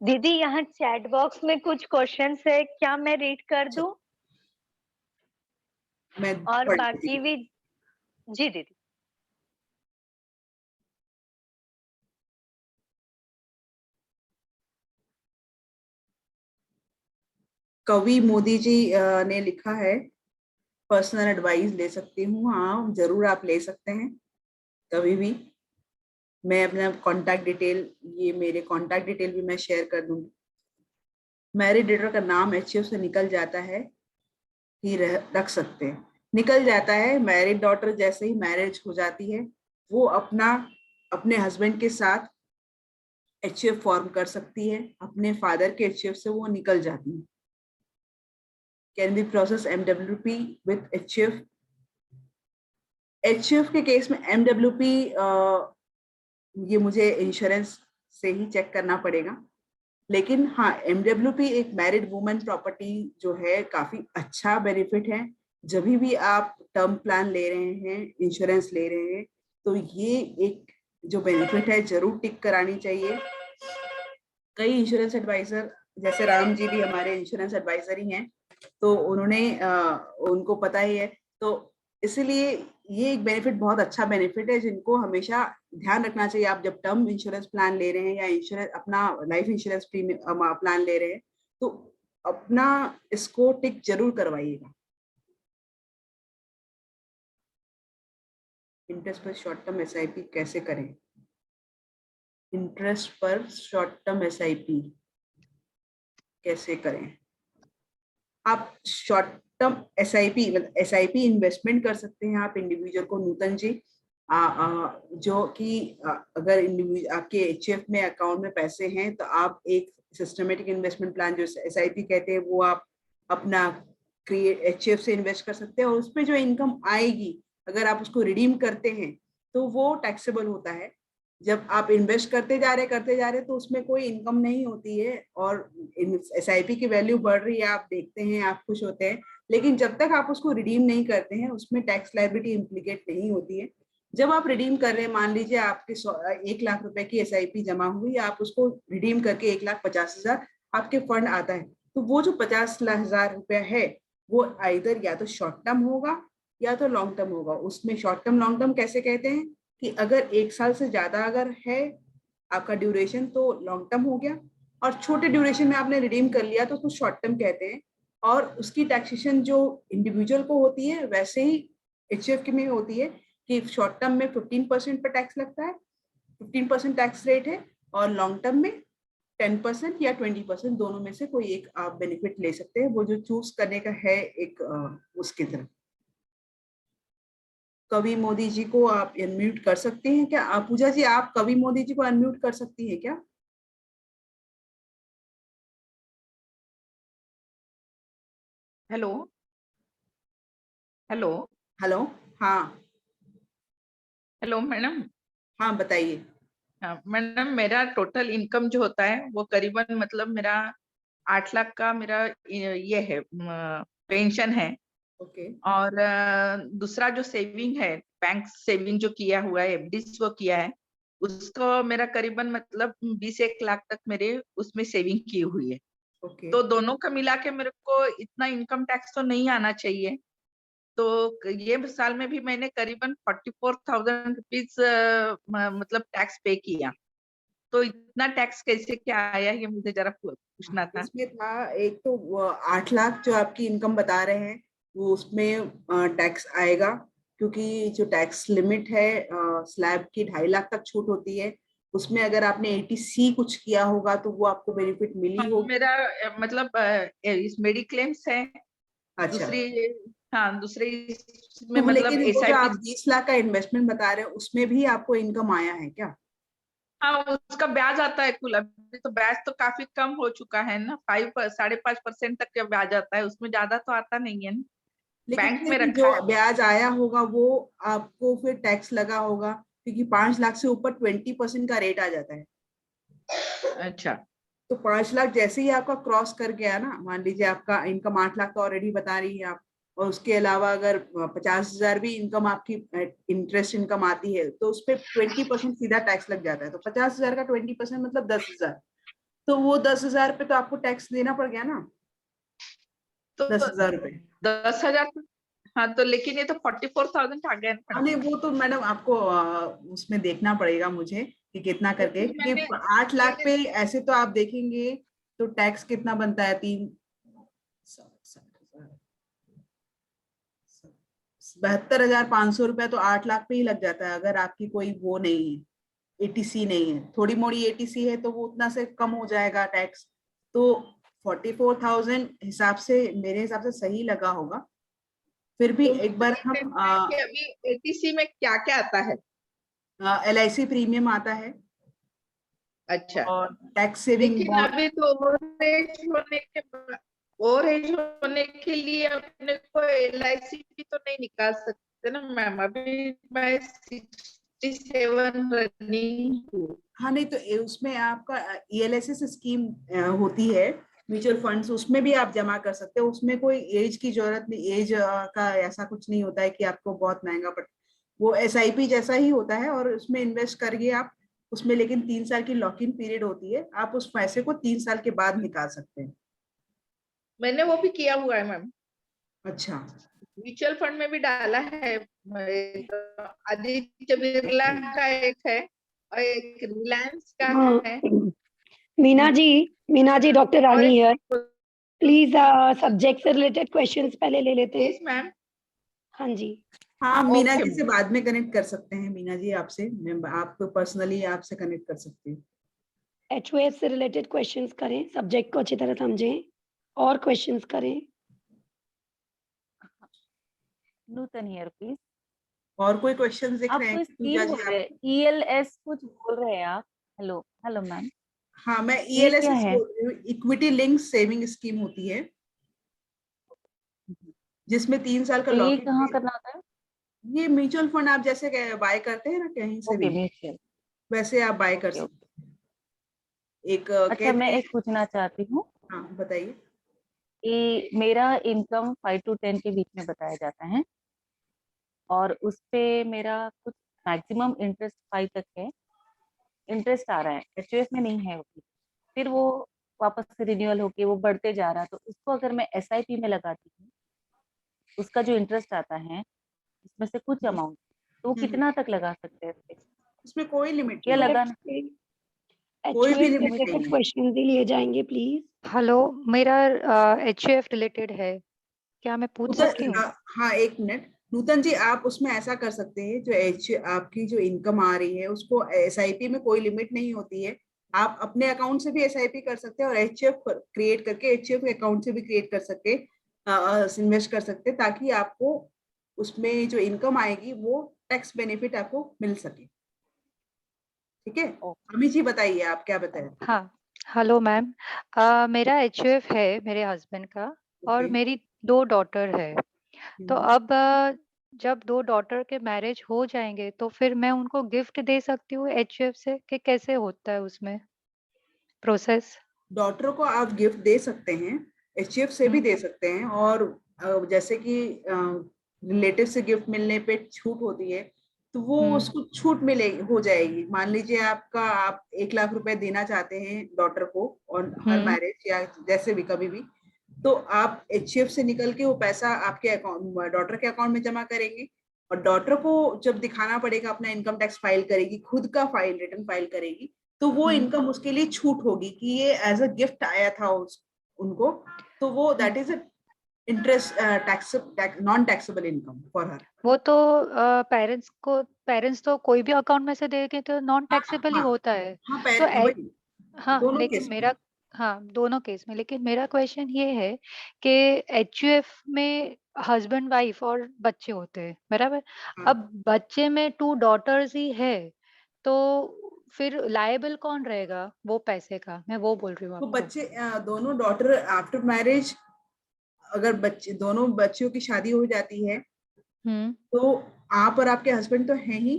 A: दीदी यहाँ चैट बॉक्स में कुछ क्वेश्चंस है, क्या मैं रीड कर दूं?
B: मैं
A: और
B: पढ़ लेती
A: बाकी
B: हूँ।
A: भी जी दीदी।
B: कवि मोदी जी ने लिखा है पर्सनल एडवाइस ले सकती हूँ। हाँ जरूर आप ले सकते हैं कभी भी। मैं अपना कांटेक्ट डिटेल, ये मेरे कांटेक्ट डिटेल भी मैं शेयर कर दूंगी। मैरिड डेटर का नाम एचयूएफ से निकल जाता है ही रख सकते हैं। निकल जाता है, मैरिड डॉटर जैसे ही मैरिज हो जाती है वो अपना अपने हस्बैंड के साथ एचयूएफ फॉर्म कर सकती है, अपने फादर के एचयूएफ से वो निकल जाती है। Can be process MWP with HUF. HUF के केस में एमडब्ल्यूपी ये मुझे इंश्योरेंस से ही चेक करना पड़ेगा, लेकिन हाँ एमडब्ल्यूपी एक मैरिड वुमेन प्रॉपर्टी जो है काफी अच्छा बेनिफिट है। जब भी आप टर्म प्लान ले रहे हैं, इंश्योरेंस ले रहे हैं, तो ये एक जो बेनिफिट है जरूर टिक करानी चाहिए। कई इंश्योरेंस एडवाइजर जैसे राम जी भी हमारे इंश्योरेंस एडवाइजर ही हैं, तो उन्होंने उनको पता ही है। तो इसलिए ये एक बेनिफिट बहुत अच्छा बेनिफिट है जिनको हमेशा ध्यान रखना चाहिए। आप जब टर्म इंश्योरेंस प्लान ले रहे हैं या इंश्योरेंस अपना लाइफ इंश्योरेंस प्लान ले रहे हैं, तो अपना इसको टिक जरूर करवाइएगा। इंटरेस्ट पर शॉर्ट टर्म एसआईपी कैसे करें? इंटरेस्ट पर शॉर्ट टर्म एसआईपी कैसे करें? आप शॉर्ट टर्म एसआईपी मतलब एसआईपी इन्वेस्टमेंट कर सकते हैं आप इंडिविजुअल को, नूतन जी। जो कि अगर इंडिविजुअल आपके एचएफ में अकाउंट में पैसे हैं तो आप एक सिस्टमेटिक इन्वेस्टमेंट प्लान जो एसआईपी कहते हैं वो आप अपना क्रिएट एचएफ से इन्वेस्ट कर सकते हैं, और उसमें जो इनकम आएगी अगर आप उसको रिडीम करते हैं तो वो टैक्सेबल होता है। जब आप इन्वेस्ट करते जा रहे तो उसमें कोई इनकम नहीं होती है, और एसआईपी की वैल्यू बढ़ रही है, आप देखते हैं, आप खुश होते हैं, लेकिन जब तक आप उसको रिडीम नहीं करते हैं उसमें टैक्स लायबिलिटी इम्प्लीकेट नहीं होती है। जब आप रिडीम कर रहे हैं, मान लीजिए आपके 1 लाख रुपए की एसआईपी जमा हुई, आप उसको रिडीम करके 1,50,000 आपके फंड आता है, तो वो जो 50,000 रुपया है वो आइदर या तो शॉर्ट टर्म होगा या तो लॉन्ग टर्म होगा। उसमें शॉर्ट टर्म लॉन्ग टर्म कैसे कहते हैं कि अगर 1 साल से ज्यादा अगर है आपका ड्यूरेशन तो लॉन्ग टर्म हो गया, और छोटे ड्यूरेशन में आपने रिडीम कर लिया तो उसको शॉर्ट टर्म कहते हैं। और उसकी टैक्सेशन जो इंडिविजुअल को होती है वैसे ही एचएफ के में होती है कि शॉर्ट टर्म में 15% पर टैक्स लगता है, 15% टैक्स रेट है, और लॉन्ग टर्म में 10% या 20% दोनों में से कोई एक आप बेनिफिट ले सकते हैं, वो जो चूज करने का है एक उसकी तरफ। कवि मोदी जी को आप अनम्यूट कर सकते हैं क्या? पूजा जी आप कवि मोदी जी को अनम्यूट कर सकती हैं क्या?
C: Hello hello
B: hello. हाँ
C: हेलो मैडम।
B: हाँ बताइए।
C: हाँ मैडम, मेरा टोटल इनकम जो होता है वो करीबन मतलब मेरा 8 लाख का मेरा ये है पेंशन है।
B: ओके
C: और दूसरा जो सेविंग है, बैंक सेविंग जो किया हुआ है, एफडीज वो किया है, उसको मेरा करीबन मतलब 20-1 लाख तक मेरे उसमें सेविंग की हुई है।
B: ओके।
C: तो दोनों का मिला के मेरे को इतना इनकम टैक्स तो नहीं आना चाहिए। तो ये साल में भी मैंने करीबन 44,000 रुपीज मतलब टैक्स पे किया। तो इतना टैक्स कैसे क्या आया, ये मुझे जरा पूछना था।
B: इसमें था एक तो 8 लाख जो आपकी इनकम बता रहे हैं वो उसमें टैक्स आएगा, क्योंकि जो टैक्स लिमिट है स्लैब की 2.5 लाख तक छूट होती है। उसमें अगर आपने एटीसी कुछ किया होगा तो वो आपको बेनिफिट मिली
C: हाँ,
B: होगी।
C: मेरा मतलब इस मेडिक्लेम्स है।
B: अच्छा।
C: दूसरी, हाँ दूसरी में
B: तो
C: मतलब
B: लेकिन वो जो
C: एसआईपी।
B: आप 20 लाख का इन्वेस्टमेंट बता रहे हैं उसमें भी आपको इनकम आया है क्या?
C: हाँ, उसका ब्याज आता है कुल। अभी तो ब्याज तो काफी कम हो चुका है ना, 5-5.5% तक का ब्याज आता है, उसमें ज्यादा तो आता नहीं है ना।
B: लेकिन
C: बैंक
B: फिर
C: में
B: भी
C: रखा
B: जो
C: है।
B: ब्याज आया होगा वो आपको फिर टैक्स लगा होगा, क्योंकि 5 लाख से ऊपर 20% का रेट आ जाता है।
C: अच्छा।
B: तो 5 लाख जैसे ही आपका क्रॉस कर गया ना, मान लीजिए आपका इनकम 8 लाख तो ऑलरेडी बता रही है आप, और उसके अलावा अगर 50,000 भी इनकम आपकी इंटरेस्ट इनकम आती है तो उस पर 20% सीधा टैक्स लग जाता है। तो 50,000 का 20% मतलब 10,000, तो वो 10,000 पे तो आपको टैक्स देना पड़ गया ना,
C: तो
B: 10,000 रुपए।
C: 10,000। हाँ तो लेकिन ये तो 44,000 आ गया ना
B: हाँ
C: मैडम।
B: नहीं, वो तो मैडम आपको उसमें देखना पड़ेगा मुझे कि कितना करके,
C: लेकिन मैंने
B: क्योंकि 8 लाख पे ऐसे तो आप देखेंगे तो टैक्स कितना बनता है, 72,500 रुपया तो 8 लाख पे ही लग जाता है, अगर आपकी कोई वो नहीं है, एटीसी नहीं है, थोड़ी मोड़ी एटीसी है तो वो उतना से कम हो जाएगा टैक्स। तो 44,000 हिसाब से मेरे हिसाब से सही लगा होगा। फिर भी
C: तो
B: एक बार
C: कहते
B: हम
C: हैं कि अभी एटीसी में क्या क्या आता है।
B: LIC प्रीमियम आता है,
C: अच्छा।
B: और टैक्स सेविंग
C: लेकिन
B: बॉन्ड।
C: अभी तो ओवर एज होने के लिए अपने को एलआईसी भी तो नहीं निकाल सकते ना मैम। अभी मैं 67 रनिंग हूँ।
B: हाँ नहीं, तो उसमें आपका ELSS स्कीम होती है, म्यूचुअल फंड्स, उसमें भी आप जमा कर सकते हो। उसमें कोई एज की जरूरत नहीं, एज का ऐसा कुछ नहीं होता है कि आपको बहुत महंगा पड़ता। वो SIP जैसा ही होता है, और उसमें इन्वेस्ट करिए आप उसमें, लेकिन 3 साल की लॉक इन पीरियड होती है, आप उस पैसे को 3 साल के बाद निकाल सकते हैं।
C: मैंने वो भी किया हुआ है मैम।
B: अच्छा।
C: म्यूचुअल फंड में भी डाला है। एक आदित्य बिरला का एक है और एक रिलायंस का
D: हाँ
C: है।
D: मीना जी, मीना जी, डॉक्टर
C: और
D: रानी
C: एक
D: हियर। प्लीज सब्जेक्ट से रिलेटेड क्वेश्चंस पहले ले लेते हैं।
C: Yes ma'am.
D: हाँ जी।
B: हाँ, मीना
C: Okay,
B: जी से बाद में कनेक्ट कर सकते हैं। मीना जी आपसे, मैं आपको पर्सनली आपसे कनेक्ट कर सकती हूँ।
D: HOF से रिलेटेड क्वेश्चंस करें, सब्जेक्ट को अच्छी तरह समझें और क्वेश्चंस करें।
E: नूतन हियर प्लीज।
B: और कोई क्वेश्चन दिख
E: आप
B: रहे हैं
E: कोई
B: पूजा
E: स्कीम
B: जी?
E: बोल रहे हैं, ELS कुछ बोल रहे हैं आप। हेलो हेलो मैम,
B: हाँ, मैं
E: ये
B: ELS
E: क्या है?
B: बोल रही हूँ। इक्विटी लिंक सेविंग स्कीम होती है जिसमें 3 साल का
E: तो ये
B: लॉक
E: कहाँ
B: इन।
E: करना होता है?
B: ये म्यूचुअल फंड आप जैसे बाय करते हैं ना कहीं से
E: ओके,
B: भी,
E: म्यूचुअल।
B: वैसे आप बाय कर
E: ओके ओके।
B: सकते हैं। एक
E: अच्छा, मैं
B: कहते हैं।
E: एक पूछना चाहती हूँ
B: हाँ, बताइए।
E: कि मेरा इनकम 5 to 10 के बीच में बताया जाता है और उस पे मेरा कुछ मैक्सिमम इंटरेस्ट 5 तक है, इंटरेस्ट आ रहा है, HOF में नहीं है अभी। फिर वो वापस से रिन्यूअल होके वो बढ़ते जा रहा है, तो उसको अगर मैं SIP में लगाती हूँ, उसका जो इंटरेस्ट आता है उसमें से कुछ अमाउंट, तो वो कितना तक लगा सकते हैं इस पे?
B: उसमें कोई लिमिट
E: या
B: नहीं है,
E: लगाना?
B: कोई भी
D: HOF
B: लिमिट
D: रिलेटेड
B: नहीं है।
D: क्वेश्चन भी लिए जाएंगे प्लीज।
F: हेलो, मेरा HUF रिलेटेड है, क्या मैं पूछ सकती हूँ?
B: हाँ, एक मिनट। नूतन जी, आप उसमें ऐसा कर सकते हैं, जो आपकी जो इनकम आ रही है उसको SIP में कोई लिमिट नहीं होती है। आप अपने अकाउंट से भी SIP कर सकते हैं और HF क्रिएट करके HF अकाउंट से भी क्रिएट कर सकते, इन्वेस्ट कर सकते, ताकि आपको उसमें जो इनकम आएगी वो टैक्स बेनिफिट आपको मिल सके। ठीक है, अमी जी बताइए, आप क्या बताएं?
F: हाँ, हेलो मैम, मेरा HUF है मेरे हस्बैंड का और
B: ओके।
F: मेरी 2 डॉटर है। तो अब जब 2 डॉटर के मैरिज हो जाएंगे तो फिर मैं उनको गिफ्ट दे सकती हूँ HUF से, कि कैसे होता है उसमें प्रोसेस?
B: डॉटर को आप गिफ्ट दे सकते हैं, HF से भी दे सकते हैं, और जैसे कि रिलेटिव से गिफ्ट मिलने पे छूट होती है, तो वो उसको छूट मिले हो जाएगी। मान लीजिए आप 1 लाख रुपए देना चाहते हैं डॉटर को और हर मैरिज या जैसे भी कभी भी, तो आप HF से निकल के वो पैसा आपके अकाउंट, डॉटर के अकाउंट में जमा करेंगे, और डॉटर को जब दिखाना पड़ेगा, अपना इनकम टैक्स फाइल करेगी, खुद का फाइल, रिटर्न फाइल करेगी, तो वो इनकम उसके लिए छूट होगी कि ये एज अ गिफ्ट आया था उनको, तो वो that is interest tax non taxable income for her.
F: वो तो पेरेंट्स तो कोई भी अकाउंट में से देंगे तो नॉन टैक्सेबल ही
B: हाँ
F: होता है।
B: हाँ,
F: तो
B: वही
F: हाँ,
B: दोनों
F: लेकिन
B: केस में।
F: मेरा दोनों केस में, लेकिन मेरा क्वेश्चन ये है कि HUF में हस्बैंड वाइफ और बच्चे होते हैं, बराबर? अब बच्चे में 2 डॉटर्स ही है, तो फिर लायबल कौन रहेगा वो पैसे का? मैं वो बोल रही हूँ
B: तो
F: आपको।
B: बच्चे दोनों डॉटर आफ्टर मैरिज, अगर दोनों बच्चियों की शादी हो जाती है, तो आप और आपके हस्बैंड तो हैं ही।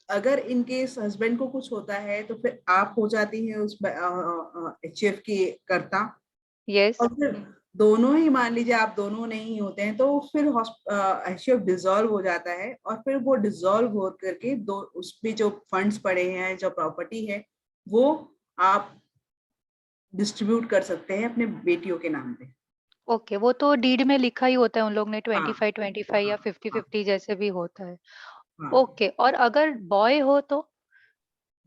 B: अगर इन केस हस्बैंड को कुछ होता है तो फिर आप हो जाती हैं उस HF की कर्ता।
F: यस।
B: और फिर दोनों ही, मान लीजिए आप दोनों नहीं होते हैं, तो फिर HF डिसॉल्व हो जाता है, और फिर वो डिसॉल्व हो करके उसमें जो फंड्स पड़े हैं, जो प्रॉपर्टी है, वो आप डिस्ट्रीब्यूट कर सकते हैं अपने बेटियों के नाम पे।
F: ओके, वो तो डीड में लिखा ही होता है उन लोग ने,
B: हाँ
F: 25-25 या
B: हाँ
F: 50-50 जैसे भी होता है।
B: हाँ।
F: ओके, और अगर बॉय हो तो?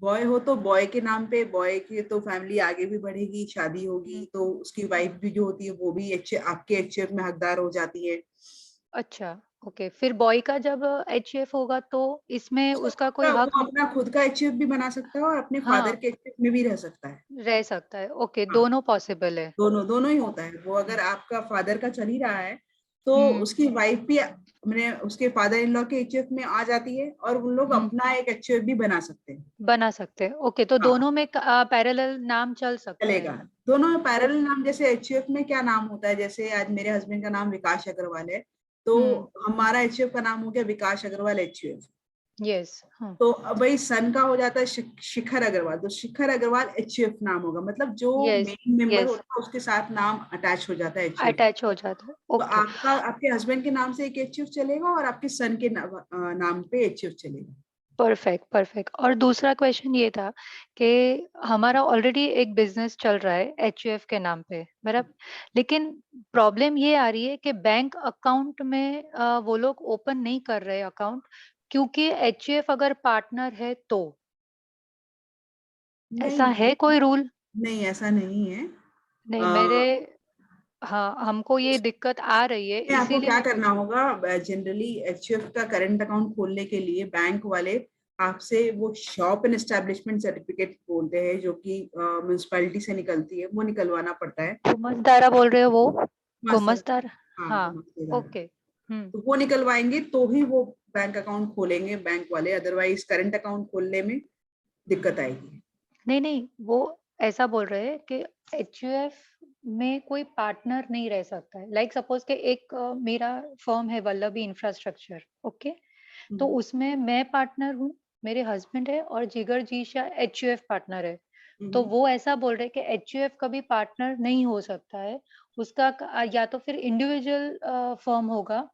B: बॉय हो तो बॉय के नाम पे, बॉय की तो फैमिली आगे भी बढ़ेगी, शादी होगी तो उसकी वाइफ भी जो होती है वो भी आपके HF में हकदार हो जाती है।
F: अच्छा, ओके, फिर बॉय का जब HUF होगा तो इसमें उसका कोई हक?
B: वो अपना खुद का HF भी बना सकता है और अपने फादर
F: हाँ,
B: के HF में भी रह सकता है।
F: रह सकता है। ओके,
B: हाँ,
F: दोनों पॉसिबल है।
B: दोनों दोनों ही होता है। वो अगर आपका फादर का चल ही रहा है, तो उसकी वाइफ भी मैंने उसके फादर इन लॉ के HF में आ जाती है, और उन लोग अपना एक HF भी बना सकते हैं।
F: बना सकते हैं। ओके, तो
B: हाँ,
F: दोनों में पैरेलल नाम चल सकता
B: चलेगा।
F: है।
B: दोनों में पैरेलल नाम, जैसे HF में क्या नाम होता है, जैसे आज मेरे हस्बैंड का नाम विकास अग्रवाल है, तो हमारा HF का नाम हो गया विकास अग्रवाल HF।
F: यस।
B: तो अब भाई सन का हो जाता है शिखर अग्रवाल, तो शिखर अग्रवाल HF नाम होगा, मतलब जो
F: यस,
B: मेन मेंबर
F: यस,
B: होता है उसके साथ नाम अटैच हो जाता है HF।
F: अटैच हो जाता है।
B: तो
F: ओके।
B: आपके हस्बैंड के नाम से एक HF चलेगा और आपके सन के नाम पे HF चलेगा।
F: Perfect, perfect. और दूसरा क्वेश्चन ये था कि हमारा ऑलरेडी एक बिजनेस चल रहा है HUF के नाम पे, बराबर? लेकिन प्रॉब्लम ये आ रही है कि बैंक अकाउंट में वो लोग ओपन नहीं कर रहे अकाउंट, क्योंकि HUF अगर पार्टनर है तो?
B: नहीं
F: ऐसा
B: नहीं
F: है कोई रूल?
B: नहीं, ऐसा नहीं है।
F: नहीं
B: अ,
F: मेरे हाँ, हमको ये दिक्कत आ रही है,
B: में आपको
F: इसीलिए
B: क्या
F: मैं
B: करना
F: पूछ रही हूँ।
B: होगा, जनरली एचयूएफ का करंट अकाउंट खोलने के लिए बैंक वाले आपसे वो शॉप एंड एस्टेब्लिशमेंट सर्टिफिकेट बोलते हैं, जो कि म्युनिसिपैलिटी से निकलती है, वो निकलवाना पड़ता है।
F: गुमसदारा बोल रहे हो वो?
B: मास्टर,
F: गुमसदार?
B: हाँ
F: हाँ,
B: गुमस्तेदार।
F: ओके।
B: तो वो निकलवाएंगे तो ही वो बैंक अकाउंट खोलेंगे बैंक वाले, अदरवाइज करंट अकाउंट खोलने में दिक्कत आएगी।
F: नहीं, वो ऐसा बोल रहे हैं कि एचयूएफ में कोई पार्टनर नहीं रह सकता है। लाइक सपोज के एक मेरा फर्म है वल्लभी इंफ्रास्ट्रक्चर, ओके? तो उसमें मैं पार्टनर हूँ, मेरे हस्बैंड है और जिगर जी शाह एचयूएफ पार्टनर है। तो वो ऐसा बोल रहे हैं कि एचयूएफ कभी पार्टनर नहीं हो सकता है। उसका या तो फिर इंडिविजुअल फर्म होगा,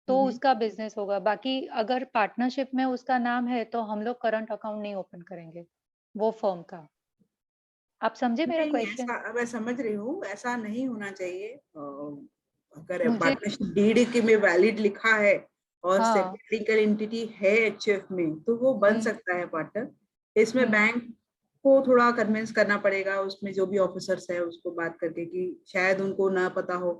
F: तो उसका बिजनेस होगा। बाकी अगर पार्टनरशिप में उसका नाम है, तो हम लोग करंट अकाउंट नहीं ओपन करेंगे, वो फर्म का। आप समझे मेरा
B: नहीं,
F: क्वेश्चन?
B: ऐसा मैं समझ रही हूँ, ऐसा नहीं होना चाहिए। अगर
F: मुझे
B: पार्टनरशिप डीड के में वैलिड लिखा है और
F: हाँ,
B: सेपरेट लीगल एंटिटी है एचएफ में, तो वो बन
F: हुँ,
B: सकता है पार्टनर। इसमें
F: हुँ,
B: बैंक को थोड़ा कन्विंस करना पड़ेगा, उसमें जो भी ऑफिसर्स है उसको बात करके, कि शायद उनको ना पता हो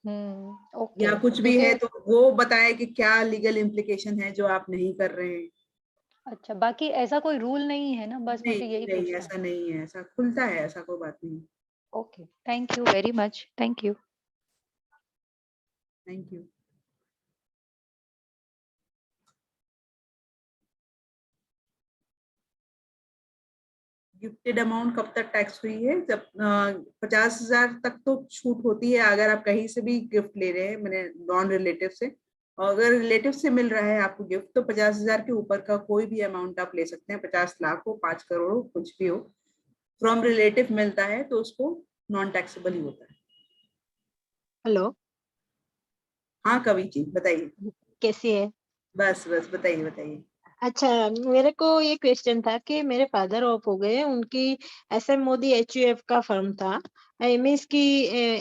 F: ओके।
B: या कुछ भी
F: क्योंकि
B: है तो वो बताए कि क्या लीगल इम्प्लीकेशन है जो आप नहीं कर रहे हैं।
F: अच्छा, बाकी ऐसा कोई रूल नहीं है ना? बस
B: नहीं
F: मुझे यही
B: नहीं,
F: पूछना
B: ऐसा
F: था।
B: नहीं है, ऐसा खुलता है, ऐसा कोई बात नहीं।
F: Okay, thank you very much, thank you.
B: Thank you. Gifted amount कब तक टैक्स फ्री है? जब 50,000 तक तो छूट होती है, अगर आप कहीं से भी गिफ्ट ले रहे हैं, मैंने नॉन रिलेटिव से। और अगर रिलेटिव से मिल रहा है आपको गिफ्ट, तो 50,000 के ऊपर का कोई भी अमाउंट आप ले सकते हैं, 50 लाख हो, 5 करोड़ हो, कुछ भी हो, फ्रॉम रिलेटिव मिलता है तो उसको नॉन टैक्सेबल ही होता है।
G: हेलो,
B: हाँ कवि जी बताइए।
G: कैसी है?
B: बस बस बताइए बताइए।
G: अच्छा, मेरे को ये क्वेश्चन था कि मेरे फादर ऑफ हो गए, उनकी एसएम मोदी एचयूएफ का फर्म था। मीन्स की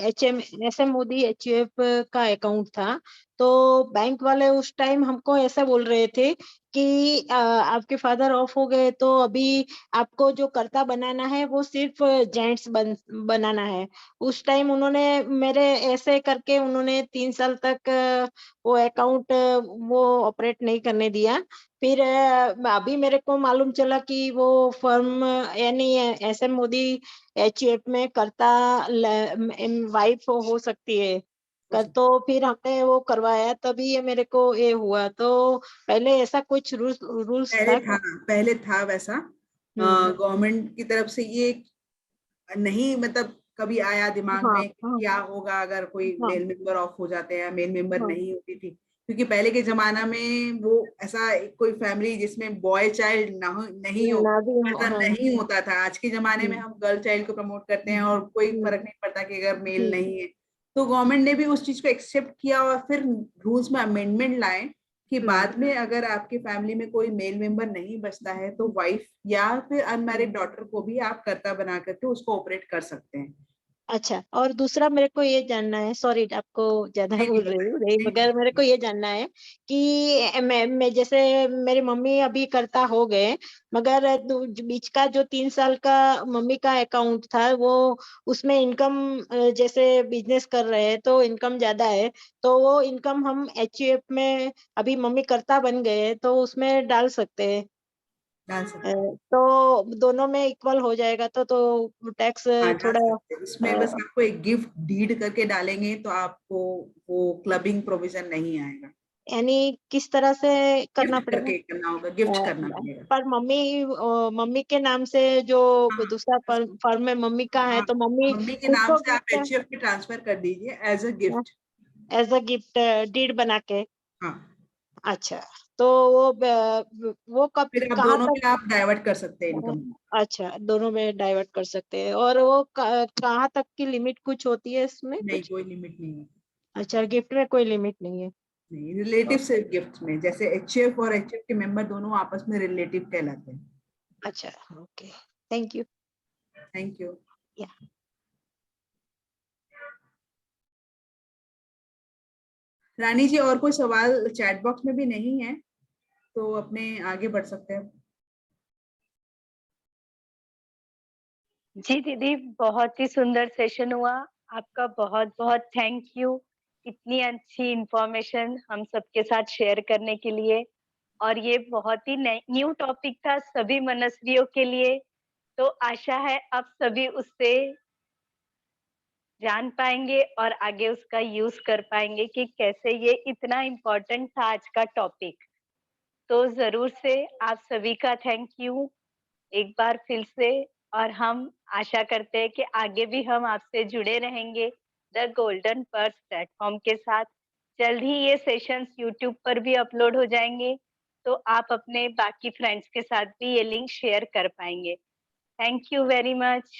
G: एचएम एसएम मोदी एचयूएफ का अकाउंट था। तो बैंक वाले उस टाइम हमको ऐसा बोल रहे थे कि आपके फादर ऑफ हो गए, तो अभी आपको जो कर्ता बनाना है वो सिर्फ जेंट्स बनाना है। उस टाइम उन्होंने मेरे ऐसे करके उन्होंने 3 साल तक वो अकाउंट वो ऑपरेट नहीं करने दिया। फिर अभी मेरे को मालूम चला कि वो फर्म यानी एसएम मोदी एचयूएफ में कर्ता वाइफ हो सकती है। कर तो फिर हमने वो करवाया, तभी ये मेरे को ये हुआ। तो पहले ऐसा कुछ रूल्स
B: पहले
G: था
B: था,
G: क्या?
B: पहले था वैसा।
G: हम्म।
B: गवर्नमेंट की तरफ से ये नहीं, मतलब कभी आया दिमाग
G: हाँ
B: में कि
G: हाँ
B: क्या होगा अगर कोई
G: हाँ
B: मेल मेंबर ऑफ हो जाते हैं, मेल मेंबर
G: हाँ
B: नहीं होती थी, क्योंकि पहले के जमाना में वो ऐसा कोई फैमिली जिसमें बॉय चाइल्ड ना हो, नहीं हो,
G: ना भी
B: ऐसा
G: हाँ।
B: नहीं होता था। आज के जमाने में
G: हम्म,
B: हम गर्ल चाइल्ड को प्रमोट करते हैं
G: हम्म,
B: और कोई
G: हम्म,
B: फर्क नहीं पड़ता कि अगर मेल
G: हम्म,
B: नहीं है। तो गवर्नमेंट ने भी उस चीज को एक्सेप्ट किया और फिर रूल्स में अमेंडमेंट लाए कि
G: हम्म,
B: बाद में अगर आपकी फैमिली में कोई मेल मेंबर नहीं बचता है, तो वाइफ या फिर अनमैरिड डॉटर को भी आप कर्ता बना करके उसको ऑपरेट कर सकते हैं।
G: अच्छा, और दूसरा मेरे को ये जानना है, सॉरी आपको ज्यादा
B: नहीं नहीं
G: बोल रही हूँ, नहीं,
B: नहीं
G: मगर मेरे को ये जानना है कि मैं जैसे मेरी मम्मी अभी करता हो गए, मगर बीच का जो 3 साल का मम्मी का अकाउंट था, वो उसमें इनकम जैसे बिजनेस कर रहे हैं तो इनकम ज्यादा है, तो वो इनकम हम एचयूएफ में अभी मम्मी करता बन गए तो उसमें डाल सकते हैं।
B: डाल सकते हैं।
G: तो दोनों में इक्वल हो जाएगा तो टैक्स
B: हाँ डाल
G: थोड़ा
B: सकते हैं, इसमें बस आपको एक गिफ्ट डीड करके डालेंगे तो आपको वो क्लबिंग प्रोविजन नहीं आएगा।
G: यानी किस तरह से करना
B: गिफ्ट
G: पड़ेगा?
B: करके करना होगा, गिफ्ट करना
G: अ,
B: पड़ेगा।
G: पर मम्मी मम्मी के नाम से जो
B: हाँ
G: दूसरा फर्म में मम्मी का है,
B: हाँ,
G: तो मम्मी
B: मम्मी के नाम
G: उसको
B: से आप
G: गिफ्ट
B: एचयूएफ में ट्रांसफर कर दीजिए as a gift.
G: As a gift deed बना के।
B: हाँ,
G: अच्छा, तो वो कब
B: फिर आप
G: कहाँ
B: दोनों
G: तक?
B: में आप डाइवर्ट कर सकते हैं इनकम।
G: अच्छा, दोनों में डाइवर्ट कर सकते हैं। और वो कहाँ तक की लिमिट कुछ होती है इसमें
B: नहीं,
G: कुछ?
B: कोई लिमिट नहीं है।
G: अच्छा, गिफ्ट में कोई लिमिट नहीं है।
B: नहीं, रिलेटिव से गिफ्ट में, जैसे एचयूएफ और एचयूएफ के मेंबर दोनों आपस में रिलेटिव कहलाते हैं।
G: अच्छा, okay, thank you.
B: Thank you.
G: या
B: रानी जी, और कोई सवाल चैट बॉक्स में भी नहीं है तो अपने आगे बढ़ सकते हैं।
A: जी दीदी, बहुत ही सुंदर सेशन हुआ। आपका बहुत-बहुत थैंक यू। इतनी अच्छी इन्फॉर्मेशन हम सबके साथ शेयर करने के लिए और ये बहुत ही नई न्यू टॉपिक था सभी मनस्वियों के लिए। तो आशा है आप सभी उससे जान पाएँगे और आगे उसका यूज़ कर पाएँगे कि कैसे ये इतना इम्पोर्टेंट था आज का टॉपिक। तो ज़रूर से आप सभी का थैंक यू एक बार फिर से और हम आशा करते हैं कि आगे भी हम आपसे जुड़े रहेंगे द गोल्डन पर्स प्लेटफॉर्म के साथ। जल्द ही ये सेशंस यूट्यूब पर भी अपलोड हो जाएंगे, तो आप अपने बाकी फ्रेंड्स के साथ भी ये लिंक शेयर कर पाएंगे। Thank you very much.